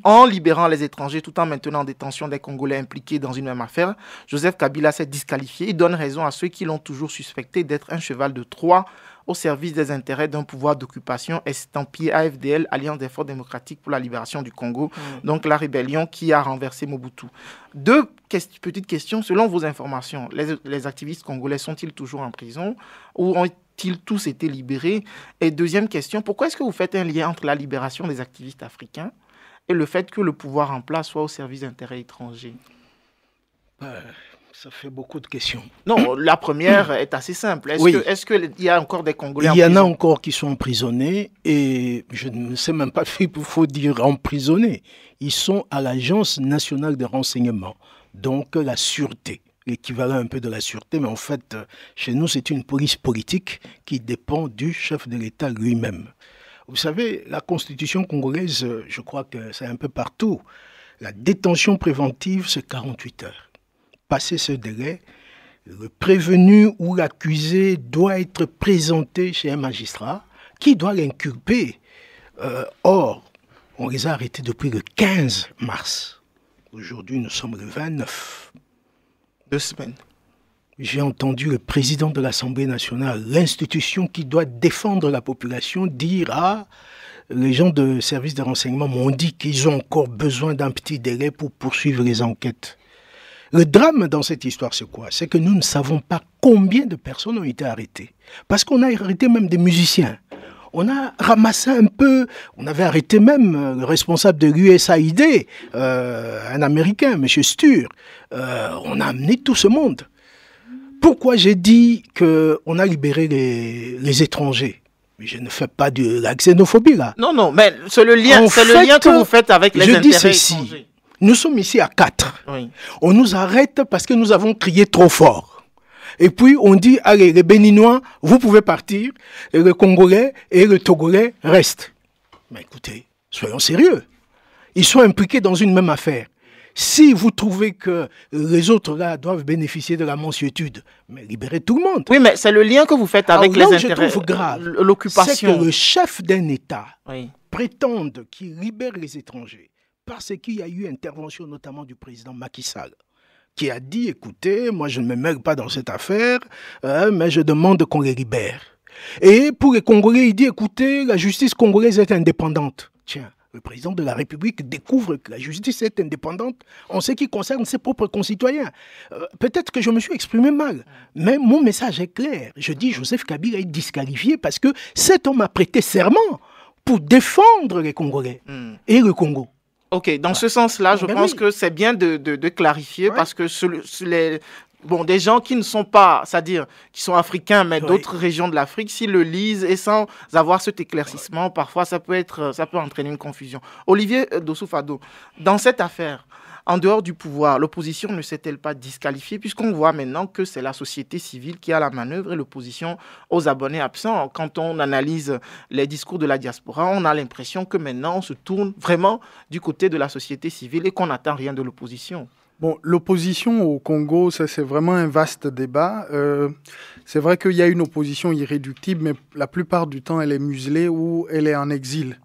en libérant les étrangers tout en maintenant en détention des Congolais impliqués dans une même affaire, Joseph Kabila s'est disqualifié. Il donne raison à ceux qui l'ont toujours suspecté d'être un cheval de Troie au service des intérêts d'un pouvoir d'occupation estampillé AFDL, Alliance des Forces démocratiques pour la libération du Congo, donc la rébellion qui a renversé Mobutu. Deux petites questions. Selon vos informations, les activistes congolais sont-ils toujours en prison ou ont-ils tous été libérés? Et deuxième question, pourquoi est-ce que vous faites un lien entre la libération des activistes africains et le fait que le pouvoir en place soit au service d'intérêts étrangers? Ça fait beaucoup de questions. Non, la première est assez simple. Est-ce qu'il y a encore des Congolais Il y en a encore qui sont emprisonnés et je ne sais même pas s'il faut dire emprisonnés. Ils sont à l'Agence nationale de renseignement, donc la sûreté, l'équivalent un peu de la sûreté, mais en fait, chez nous, c'est une police politique qui dépend du chef de l'État lui-même. Vous savez, la constitution congolaise, je crois que c'est un peu partout. La détention préventive, c'est 48 heures. Passé ce délai, le prévenu ou l'accusé doit être présenté chez un magistrat qui doit l'inculper. Or, on les a arrêtés depuis le 15 mars. Aujourd'hui, nous sommes le 29. 2 semaines. J'ai entendu le président de l'Assemblée nationale, l'institution qui doit défendre la population, dire « Ah, les gens de service de renseignement m'ont dit qu'ils ont encore besoin d'un petit délai pour poursuivre les enquêtes. » Le drame dans cette histoire, c'est quoi? C'est que nous ne savons pas combien de personnes ont été arrêtées. Parce qu'on a arrêté même des musiciens. On a ramassé un peu, on avait arrêté même le responsable de l'USAID, un Américain, M. Stur. On a amené tout ce monde. Pourquoi j'ai dit qu'on a libéré les étrangers? Mais je ne fais pas de la xénophobie là. Non, mais c'est le lien, que vous faites avec les intérêts étrangers. Nous sommes ici à 4. Oui. On nous arrête parce que nous avons crié trop fort. Et puis on dit, allez, les Béninois, vous pouvez partir, et le Congolais et le Togolais restent. Mais écoutez, soyons sérieux. Ils sont impliqués dans une même affaire. Si vous trouvez que les autres là doivent bénéficier de la mansuétude, mais libérez tout le monde. Oui, mais c'est le lien que vous faites avec les intérêts, je trouve grave, l'occupation. C'est que le chef d'un État prétende qu'il libère les étrangers parce qu'il y a eu intervention notamment du président Macky Sall, qui a dit, écoutez, moi je ne me mêle pas dans cette affaire, mais je demande qu'on les libère. Et pour les Congolais, il dit, écoutez, la justice congolaise est indépendante. Tiens, le président de la République découvre que la justice est indépendante en ce qui concerne ses propres concitoyens. Peut-être que je me suis exprimé mal, mais mon message est clair. Je dis, Joseph Kabila est disqualifié parce que cet homme a prêté serment pour défendre les Congolais et le Congo. Ok, dans ce sens-là, je pense que c'est bien de clarifier parce que des gens qui ne sont pas, c'est-à-dire qui sont africains, mais d'autres régions de l'Afrique, s'ils le lisent et sans avoir cet éclaircissement, parfois ça peut entraîner une confusion. Olivier Dossou-Fado, dans cette affaire, en dehors du pouvoir, l'opposition ne s'est-elle pas disqualifiée puisqu'on voit maintenant que c'est la société civile qui a la manœuvre et l'opposition aux abonnés absents. Quand on analyse les discours de la diaspora, on a l'impression que maintenant on se tourne vraiment du côté de la société civile et qu'on n'attend rien de l'opposition. Bon, l'opposition au Congo, ça c'est vraiment un vaste débat. C'est vrai qu'il y a une opposition irréductible, mais la plupart du temps, elle est muselée ou elle est en exil.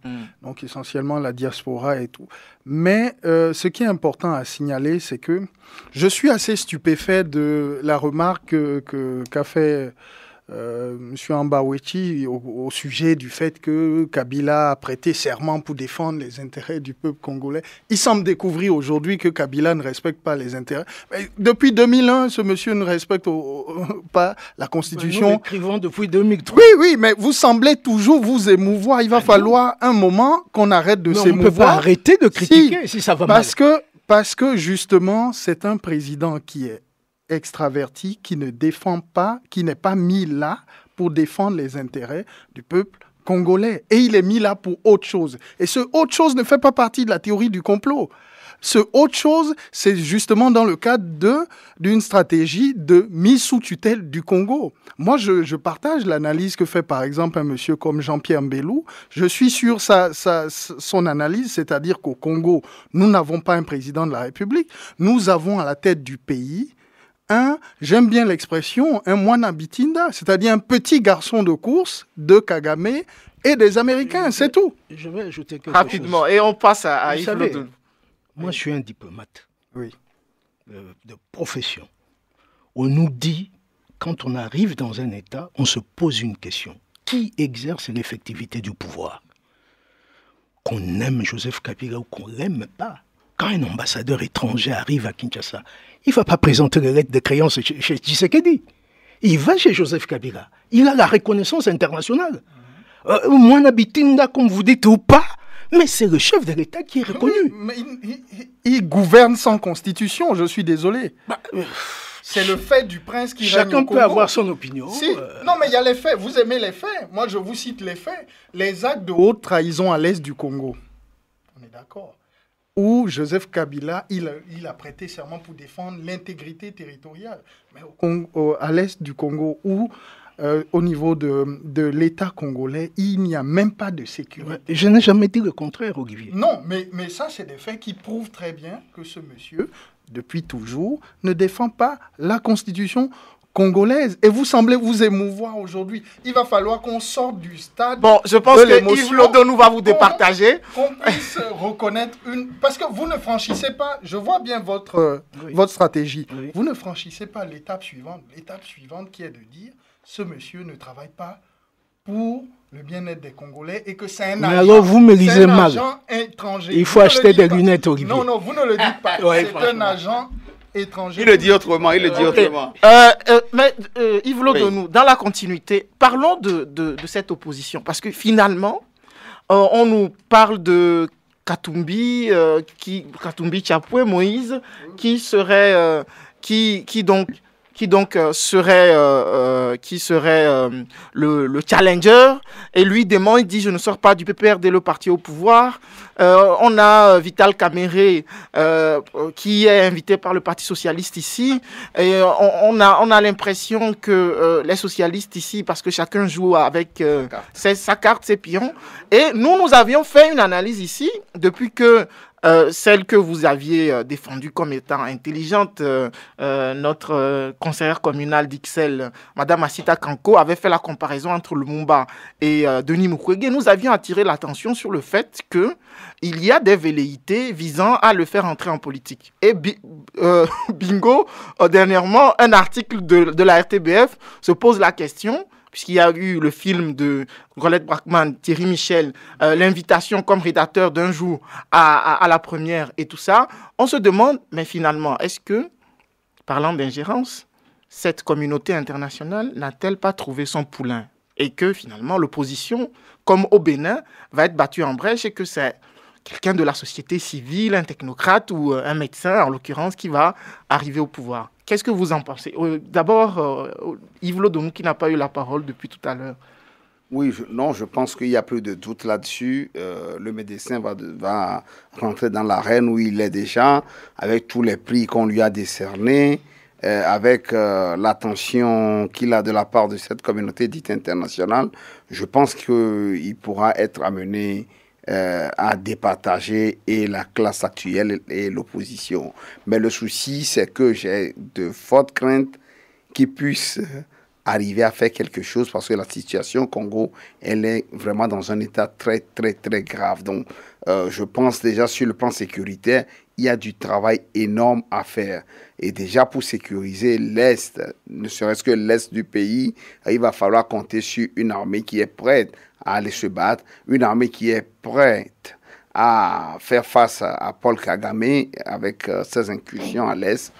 Donc essentiellement la diaspora et tout. Mais ce qui est important à signaler, c'est que je suis assez stupéfait de la remarque qu'a fait M. Mbawichi au sujet du fait que Kabila a prêté serment pour défendre les intérêts du peuple congolais. Il semble découvrir aujourd'hui que Kabila ne respecte pas les intérêts. Mais depuis 2001, ce monsieur ne respecte pas la Constitution. Nous l'écrivons depuis 2003. Oui, mais vous semblez toujours vous émouvoir. Il va falloir un moment qu'on arrête de s'émouvoir. On ne peut pas arrêter de critiquer si ça va mal. Parce que Parce que justement, c'est un président qui est extraverti, qui ne défend pas, qui n'est pas mis là pour défendre les intérêts du peuple congolais. Et il est mis là pour autre chose. Et ce autre chose ne fait pas partie de la théorie du complot. Ce autre chose, c'est justement dans le cadre d'une stratégie de mise sous tutelle du Congo. Moi, je partage l'analyse que fait par exemple un monsieur comme Jean-Pierre Mbelou. Je suis sur son analyse, c'est-à-dire qu'au Congo, nous n'avons pas un président de la République. Nous avons à la tête du pays j'aime bien l'expression, un Mwana Bitinda, c'est-à-dire un petit garçon de course de Kagame et des Américains, c'est tout. Je vais ajouter quelque Rapidement, chose. et on passe à Vous Yves savez, Lodon. moi, je suis un diplomate Oui. de profession. On nous dit, quand on arrive dans un État, on se pose une question. Qui exerce l'effectivité du pouvoir? Qu'on aime Joseph Kabila ou qu'on l'aime pas. Quand un ambassadeur étranger arrive à Kinshasa, il ne va pas présenter les lettres de créance chez Tshisekedi. Il va chez Joseph Kabila. Il a la reconnaissance internationale. Mwana Bitinda, comme vous dites ou pas, mais c'est le chef de l'État qui est reconnu. Oui, mais il gouverne sans constitution, je suis désolé. C'est le fait du prince qui règne au Chacun Congo. peut avoir son opinion. Si. Non, mais il y a les faits. Vous aimez les faits. Moi, je vous cite les faits. Les actes de haute trahison à l'est du Congo. On est d'accord. Où Joseph Kabila, il a prêté serment pour défendre l'intégrité territoriale. Mais à l'est du Congo, où au niveau de l'État congolais, il n'y a même pas de sécurité. Je n'ai jamais dit le contraire, Olivier. Non, mais ça, c'est des faits qui prouvent très bien que ce monsieur, depuis toujours, ne défend pas la Constitution congolaise. Et vous semblez vous émouvoir aujourd'hui. Il va falloir qu'on sorte du stade. Bon, je pense que Yves Lodon va vous départager. Qu'on puisse reconnaître parce que vous ne franchissez pas, je vois bien votre stratégie. Oui. Vous ne franchissez pas l'étape suivante. L'étape suivante qui est de dire, ce monsieur ne travaille pas pour le bien-être des Congolais et que c'est un agent. Alors vous me lisez mal. Agent étranger. Il faut acheter des lunettes, Olivier. Non, vous ne le dites pas. Ouais, c'est un agent étranger. Il le dit autrement, autrement. Mais Yves Lodon, dans la continuité, parlons de cette opposition. Parce que finalement, on nous parle de Katumbi, Katumbi Tchapoué, Moïse, qui serait serait le challenger, et lui il dit je ne sors pas du PPRD, le parti au pouvoir. On a Vital Kamere qui est invité par le Parti socialiste ici, et on a l'impression que les socialistes ici, parce que chacun joue avec sa carte, ses pions, et nous avions fait une analyse ici depuis que celle que vous aviez défendue comme étant intelligente, notre conseillère communale d'Ixelles, Madame Asita Kanko, avait fait la comparaison entre Lumumba et Denis Mukwege. Nous avions attiré l'attention sur le fait qu'il y a des velléités visant à le faire entrer en politique. Et bingo, dernièrement, un article de la RTBF se pose la question, puisqu'il y a eu le film de Rolette Brackman, Thierry Michel, l'invitation comme rédacteur d'un jour à la première et tout ça, on se demande, mais finalement, est-ce que, parlant d'ingérence, cette communauté internationale n'a-t-elle pas trouvé son poulain? Et que finalement, l'opposition, comme au Bénin, va être battue en brèche et que c'est quelqu'un de la société civile, un technocrate ou un médecin, en l'occurrence, qui va arriver au pouvoir. Qu'est-ce que vous en pensez? D'abord, Yves Lodon, qui n'a pas eu la parole depuis tout à l'heure. Oui, je pense qu'il n'y a plus de doute là-dessus. Le médecin va rentrer dans l'arène où il est déjà, avec tous les prix qu'on lui a décernés, avec l'attention qu'il a de la part de cette communauté dite internationale. Je pense qu'il pourra être amené à départager et la classe actuelle et l'opposition. Mais le souci, c'est que j'ai de fortes craintes qu'il puisse arriver à faire quelque chose parce que la situation au Congo, elle est vraiment dans un état très, très, très grave. Donc, je pense déjà sur le plan sécuritaire, il y a du travail énorme à faire. Et déjà pour sécuriser l'Est, ne serait-ce que l'Est du pays, il va falloir compter sur une armée qui est prête à aller se battre, une armée qui est prête à faire face à Paul Kagame avec ses incursions à l'Est.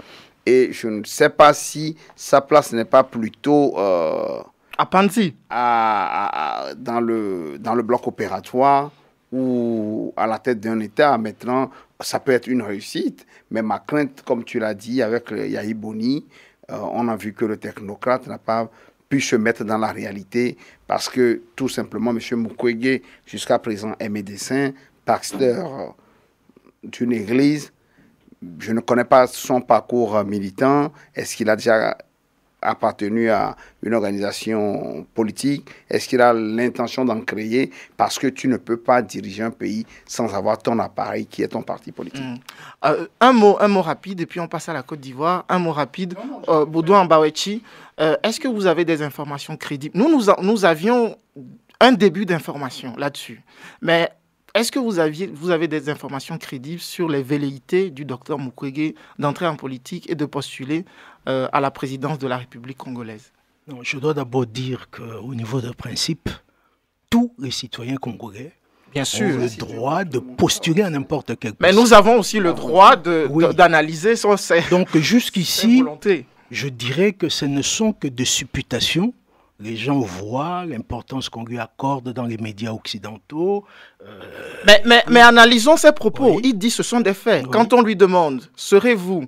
Et je ne sais pas si sa place n'est pas plutôt à Panzi, dans le bloc opératoire ou à la tête d'un État, maintenant, ça peut être une réussite. Mais ma crainte, comme tu l'as dit, avec Yahi Boni, on a vu que le technocrate n'a pas pu se mettre dans la réalité parce que, tout simplement, M. Mukwege, jusqu'à présent, est médecin, pasteur d'une église. Je ne connais pas son parcours militant. Est-ce qu'il a déjà appartenu à une organisation politique? Est-ce qu'il a l'intention d'en créer? Parce que tu ne peux pas diriger un pays sans avoir ton appareil qui est ton parti politique. Un mot rapide, et puis on passe à la Côte d'Ivoire. Un mot rapide. Baudouin Mbawechi, est-ce que vous avez des informations crédibles? Nous avions un début d'information là-dessus. Mais est-ce que vous avez des informations crédibles sur les velléités du docteur Mukwege d'entrer en politique et de postuler à la présidence de la République congolaise? Non, je dois d'abord dire qu'au niveau de principe, tous les citoyens congolais Bien sûr. ont le droit de postuler à n'importe quel poste. Mais nous avons aussi le droit d'analyser ses Donc jusqu'ici, volontés. je dirais que ce ne sont que des supputations. Les gens voient l'importance qu'on lui accorde dans les médias occidentaux. Mais analysons ses propos. Oui. Il dit ce sont des faits. Oui. Quand on lui demande, serez-vous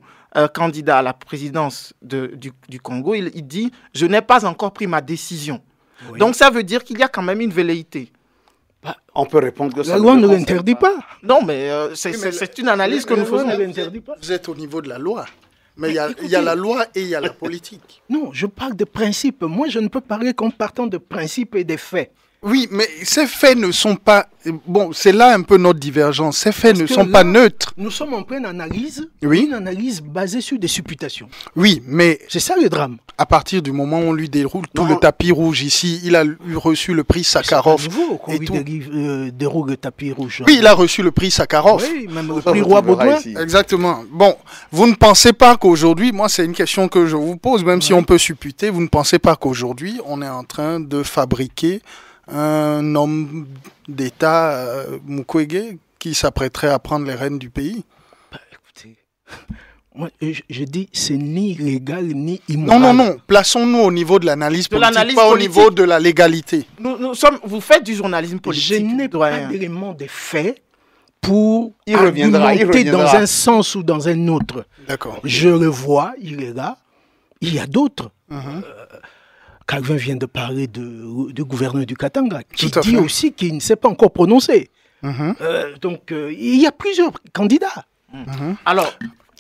candidat à la présidence du Congo, il dit, je n'ai pas encore pris ma décision. Oui. Donc ça veut dire qu'il y a quand même une velléité. On peut répondre que ça La loi ne concerne l'interdit pas. Non, mais c'est une analyse que nous faisons. ne l'interdit pas. Vous êtes au niveau de la loi. Mais il y a la loi et il y a la politique. Non, je parle de principes. Moi, je ne peux parler qu'en partant de principes et des faits. Oui, mais ces faits ne sont pas... Bon, c'est là un peu notre divergence. Ces faits Parce ne que sont là, pas neutres. Nous sommes en pleine analyse, Oui. une analyse basée sur des supputations. Oui, mais C'est ça le drame. à partir du moment où on lui déroule tout Non. le tapis rouge ici, il a reçu le prix Sakharov. C'est pas nouveau qu'on et lui tout. déroule le tapis rouge. Oui, il a reçu le prix Sakharov. Oui, même le Ça, prix on Roi trouvera Baudouin. ici. Exactement. Bon, vous ne pensez pas qu'aujourd'hui, moi c'est une question que je vous pose, même si on peut supputer, vous ne pensez pas qu'aujourd'hui on est en train de fabriquer un homme d'État, Mukwege, qui s'apprêterait à prendre les rênes du pays? Bah, écoutez, moi, je dis, c'est ni légal ni Non, immoral. non, non. Plaçons-nous au niveau de l'analyse De politique, l'analyse pas politique. au niveau de la légalité. Vous faites du journalisme Je politique. n'ai pas doyen. d'éléments de faits pour Il reviendra, argumenter il dans reviendra. un sens ou dans un autre. D'accord. Je le vois, il est là. Il y a d'autres. Mhm. Calvin vient de parler du gouverneur du Katanga, qui Tout à dit fait. aussi qu'il ne s'est pas encore prononcé. Mhm. Donc, il y a plusieurs candidats. Alors,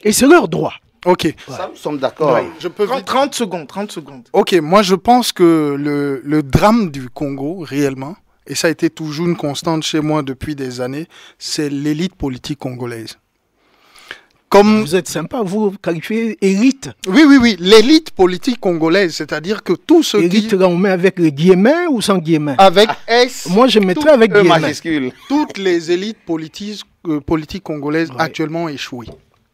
Et c'est leur droit. Ok. Ça, nous sommes d'accord. Je peux 30 secondes, 30 secondes. Ok, moi je pense que le drame du Congo, réellement, et ça a été toujours une constante chez moi depuis des années, c'est l'élite politique congolaise. Comme, Vous êtes sympa, vous qualifiez élite. oui, l'élite politique congolaise, c'est-à-dire que tous ceux Élite, qui, là, on met avec les guillemets ou sans guillemets avec S, Moi, je mettrais avec E guillemets. majuscule. toutes les élites politiques congolaises Ouais. actuellement ont échoué.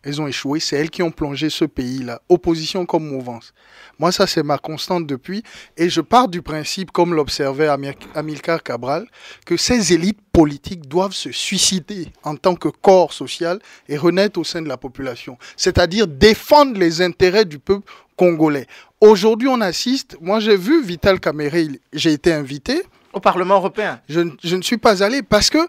Elles ont échoué, c'est elles qui ont plongé ce pays-là, opposition comme mouvance. Moi, ça, c'est ma constante depuis. Et je pars du principe, comme l'observait Amilcar Cabral, que ces élites politiques doivent se suicider en tant que corps social et renaître au sein de la population. C'est-à-dire défendre les intérêts du peuple congolais. Aujourd'hui, on assiste, moi j'ai vu Vital Kamerhe, j'ai été invité, Au Parlement européen. je ne suis pas allé parce que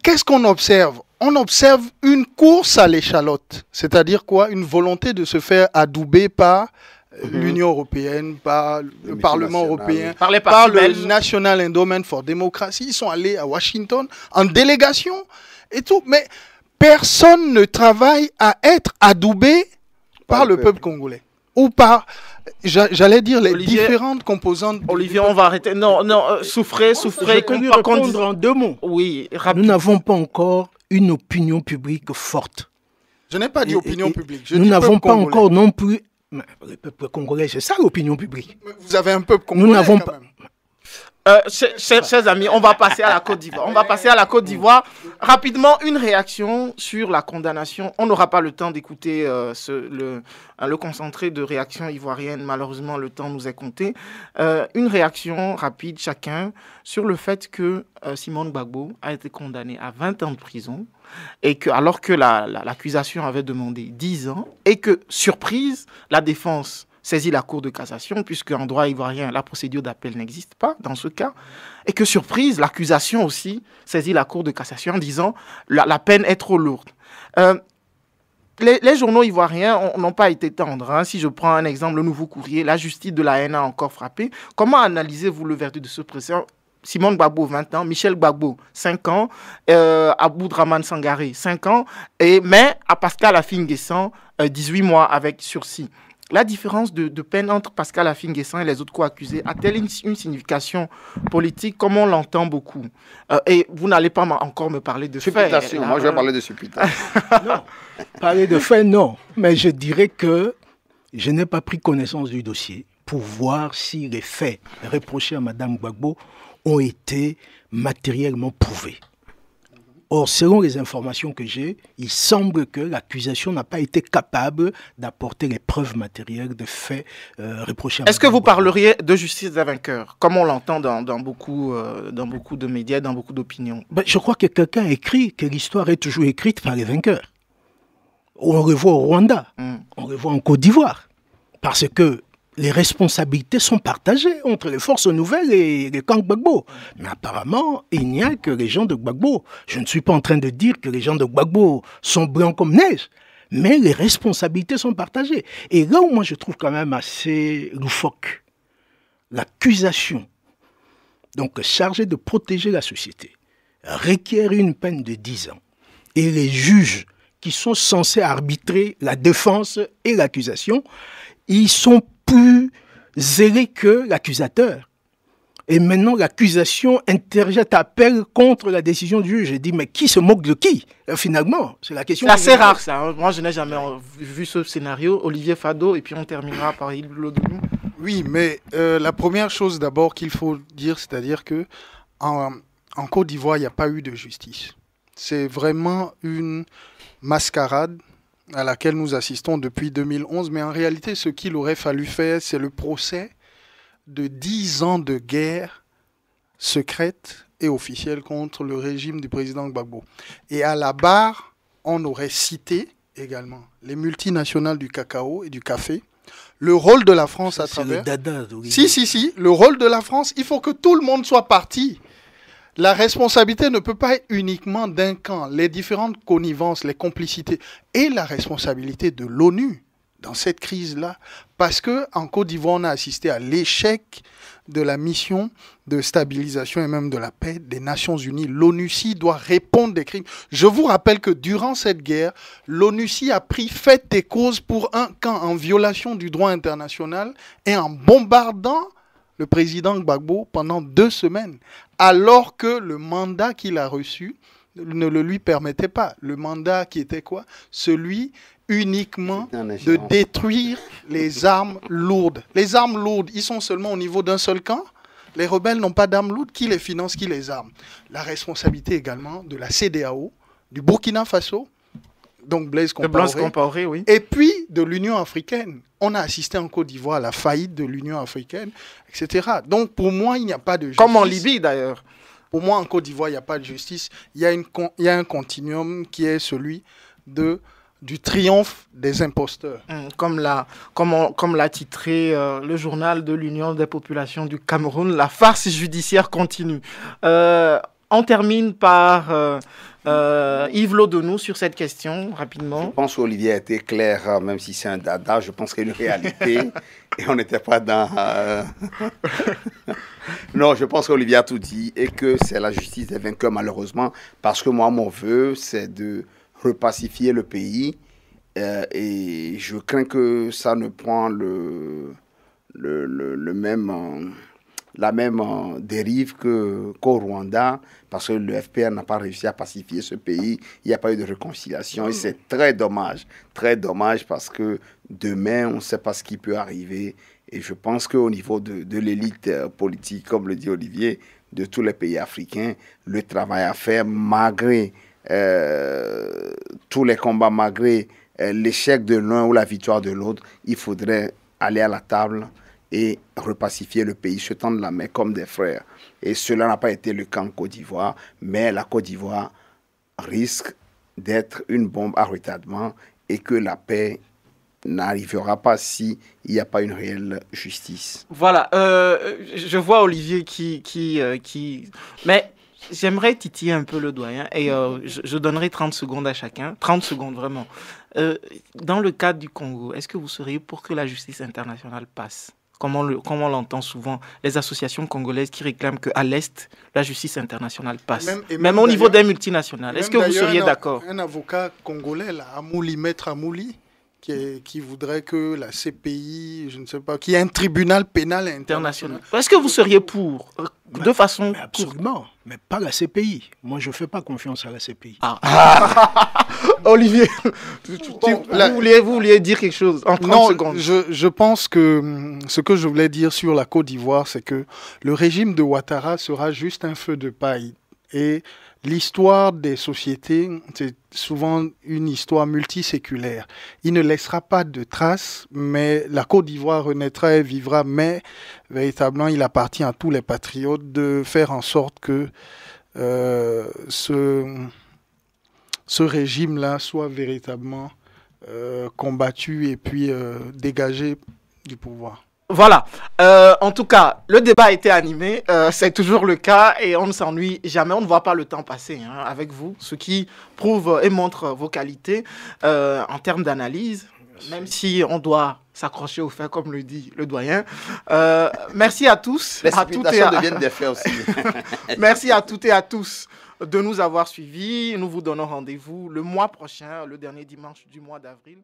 qu'est-ce qu'on observe? On observe une course à l'échalote. C'est-à-dire quoi? Une volonté de se faire adouber par l'Union européenne, par le Parlement européen, Par les par partis le belges. National Endowment for Democracy. Ils sont allés à Washington en délégation et tout. Mais personne ne travaille à être adoubé par le peuple congolais. Ou par, j'allais dire, les Olivier- différentes composantes. Olivier, on va arrêter. Non, souffrez. Je peux lui Par contre, répondre en deux mots. oui, Nous rapide. n'avons pas encore une opinion publique forte. Je n'ai pas dit opinion Et publique. je Nous dis n'avons peuple pas congolais. encore non plus... Mais le peuple congolais, c'est ça l'opinion publique. Vous avez un peuple congolais. Nous n'avons quand pas... même. Chers amis, on va passer à la Côte d'Ivoire. On va passer à la Côte d'Ivoire. Rapidement, une réaction sur la condamnation. On n'aura pas le temps d'écouter le concentré de réaction ivoirienne. Malheureusement, le temps nous est compté. Une réaction rapide, chacun, sur le fait que Simone Gbagbo a été condamné à 20 ans de prison, et que, alors que l'accusation avait demandé 10 ans, et que, surprise, la défense saisi la Cour de cassation, puisque en droit ivoirien, la procédure d'appel n'existe pas dans ce cas. Et que surprise, l'accusation aussi saisit la Cour de cassation en disant la peine est trop lourde. Les journaux ivoiriens n'ont pas été tendres. Hein. Si je prends un exemple, le Nouveau Courrier, la justice de la haine a encore frappé. Comment analysez-vous le verdict de ce président? Simone Gbagbo, 20 ans, Michel Gbagbo, 5 ans, Aboudraman Sangaré, 5 ans, mais à Pascal Affi-N'Guessan, 18 mois avec sursis. La différence de peine entre Pascal Affi-N'Guessan et les autres co-accusés a-t-elle une signification politique comme on l'entend beaucoup? Et vous n'allez pas encore me parler de faits. Supputation, moi je vais parler de supputation. Non, parler de faits, non. Mais je dirais que je n'ai pas pris connaissance du dossier pour voir si les faits reprochés à Mme Gbagbo ont été matériellement prouvés. Or, selon les informations que j'ai, il semble que l'accusation n'a pas été capable d'apporter les preuves matérielles de faits reprochés à Mme Gbagbo. Est-ce que vous parleriez de justice des vainqueurs, comme on l'entend dans beaucoup de médias, dans beaucoup d'opinions? Je crois que quelqu'un a écrit que l'histoire est toujours écrite par les vainqueurs. On le voit au Rwanda, on le voit en Côte d'Ivoire, parce que les responsabilités sont partagées entre les forces nouvelles et les camps Gbagbo. Mais apparemment, il n'y a que les gens de Gbagbo. Je ne suis pas en train de dire que les gens de Gbagbo sont blancs comme neige, mais les responsabilités sont partagées. Et là où moi je trouve quand même assez loufoque, l'accusation, donc chargée de protéger la société, requiert une peine de 10 ans. Et les juges qui sont censés arbitrer la défense et l'accusation, ils sont plus zélés que l'accusateur. Et maintenant, l'accusation interjette appel contre la décision du juge. Je dis, mais qui se moque de qui? Finalement, c'est la question. C'est assez rare, ça. Hein. Moi, je n'ai jamais vu ce scénario. Olivier Fado, et puis on terminera par Yves Lodounou. Oui, mais la première chose d'abord qu'il faut dire, c'est-à-dire que en Côte d'Ivoire, il n'y a pas eu de justice. C'est vraiment une mascarade à laquelle nous assistons depuis 2011, mais en réalité, ce qu'il aurait fallu faire, c'est le procès de 10 ans de guerre secrète et officielle contre le régime du président Gbagbo. Et à la barre, on aurait cité également les multinationales du cacao et du café, le rôle de la France à travers... Le dada, Si, le rôle de la France, il faut que tout le monde soit parti. La responsabilité ne peut pas être uniquement d'un camp. Les différentes connivences, les complicités et la responsabilité de l'ONU dans cette crise-là. Parce qu'en Côte d'Ivoire, on a assisté à l'échec de la mission de stabilisation et même de la paix des Nations-Unies. L'ONUCI doit répondre des crimes. Je vous rappelle que durant cette guerre, l'ONUCI a pris fait et cause pour un camp en violation du droit international et en bombardant le président Gbagbo pendant 2 semaines, alors que le mandat qu'il a reçu ne le lui permettait pas. Le mandat qui était quoi? Celui uniquement de détruire les armes lourdes. Les armes lourdes, ils sont seulement au niveau d'un seul camp. Les rebelles n'ont pas d'armes lourdes. Qui les finance, qui les arme? La responsabilité également de la CEDEAO, du Burkina Faso, donc Blaise Compaoré, oui. Et puis de l'Union africaine. On a assisté en Côte d'Ivoire à la faillite de l'Union africaine, etc. Donc pour moi, il n'y a pas de justice. Comme en Libye d'ailleurs. Pour moi, en Côte d'Ivoire, il n'y a pas de justice. Il y a un continuum qui est celui du triomphe des imposteurs. Comme l'a titré le journal de l'Union des populations du Cameroun, la farce judiciaire continue. On termine par Yves Lodounou sur cette question, rapidement. Je pense qu'Olivier a été clair, même si c'est un dada, je pense qu'il y a une réalité et on n'était pas dans... Non, je pense qu'Olivier a tout dit et que c'est la justice des vainqueurs, malheureusement, parce que moi, mon vœu, c'est de repacifier le pays et je crains que ça ne prend la même dérive qu'au Rwanda, parce que le FPR n'a pas réussi à pacifier ce pays, il n'y a pas eu de réconciliation, et c'est très dommage parce que demain, on ne sait pas ce qui peut arriver, et je pense qu'au niveau de l'élite politique, comme le dit Olivier, de tous les pays africains, le travail à faire, malgré tous les combats, malgré l'échec de l'un ou la victoire de l'autre, il faudrait aller à la table et repacifier le pays, se tendre la main comme des frères. Et cela n'a pas été le cas en Côte d'Ivoire, mais la Côte d'Ivoire risque d'être une bombe à retardement et que la paix n'arrivera pas s'il n'y a pas une réelle justice. Voilà, je vois Olivier Mais j'aimerais titiller un peu le doyen et je donnerai 30 secondes à chacun. 30 secondes, vraiment. Dans le cadre du Congo, est-ce que vous seriez pour que la justice internationale passe ? Comme on l'entend souvent, les associations congolaises qui réclament qu'à l'Est, la justice internationale passe. Même au niveau des multinationales. Est-ce que vous seriez d'accord ? Un avocat congolais, là, Maître Amouli, qui voudrait que la CPI, je ne sais pas, qu'il y ait un tribunal pénal international. Est-ce que vous seriez pour de façon... Absolument, mais pas la CPI. Moi, je ne fais pas confiance à la CPI. Olivier, vous vouliez dire quelque chose en 30 secondes. Je pense que ce que je voulais dire sur la Côte d'Ivoire, c'est que le régime de Ouattara sera juste un feu de paille. Et l'histoire des sociétés, c'est souvent une histoire multiséculaire. Il ne laissera pas de traces, mais la Côte d'Ivoire renaîtra et vivra. Mais véritablement, il appartient à tous les patriotes de faire en sorte que ce régime-là soit véritablement combattu et puis dégagé du pouvoir. Voilà. En tout cas, le débat a été animé. C'est toujours le cas et on ne s'ennuie jamais. On ne voit pas le temps passer avec vous, ce qui prouve et montre vos qualités en termes d'analyse, même si on doit s'accrocher aux faits, comme le dit le doyen. Merci à tous. Les citations deviennent des faits aussi. Merci à toutes et à tous de nous avoir suivis. Nous vous donnons rendez-vous le mois prochain, le dernier dimanche du mois d'avril.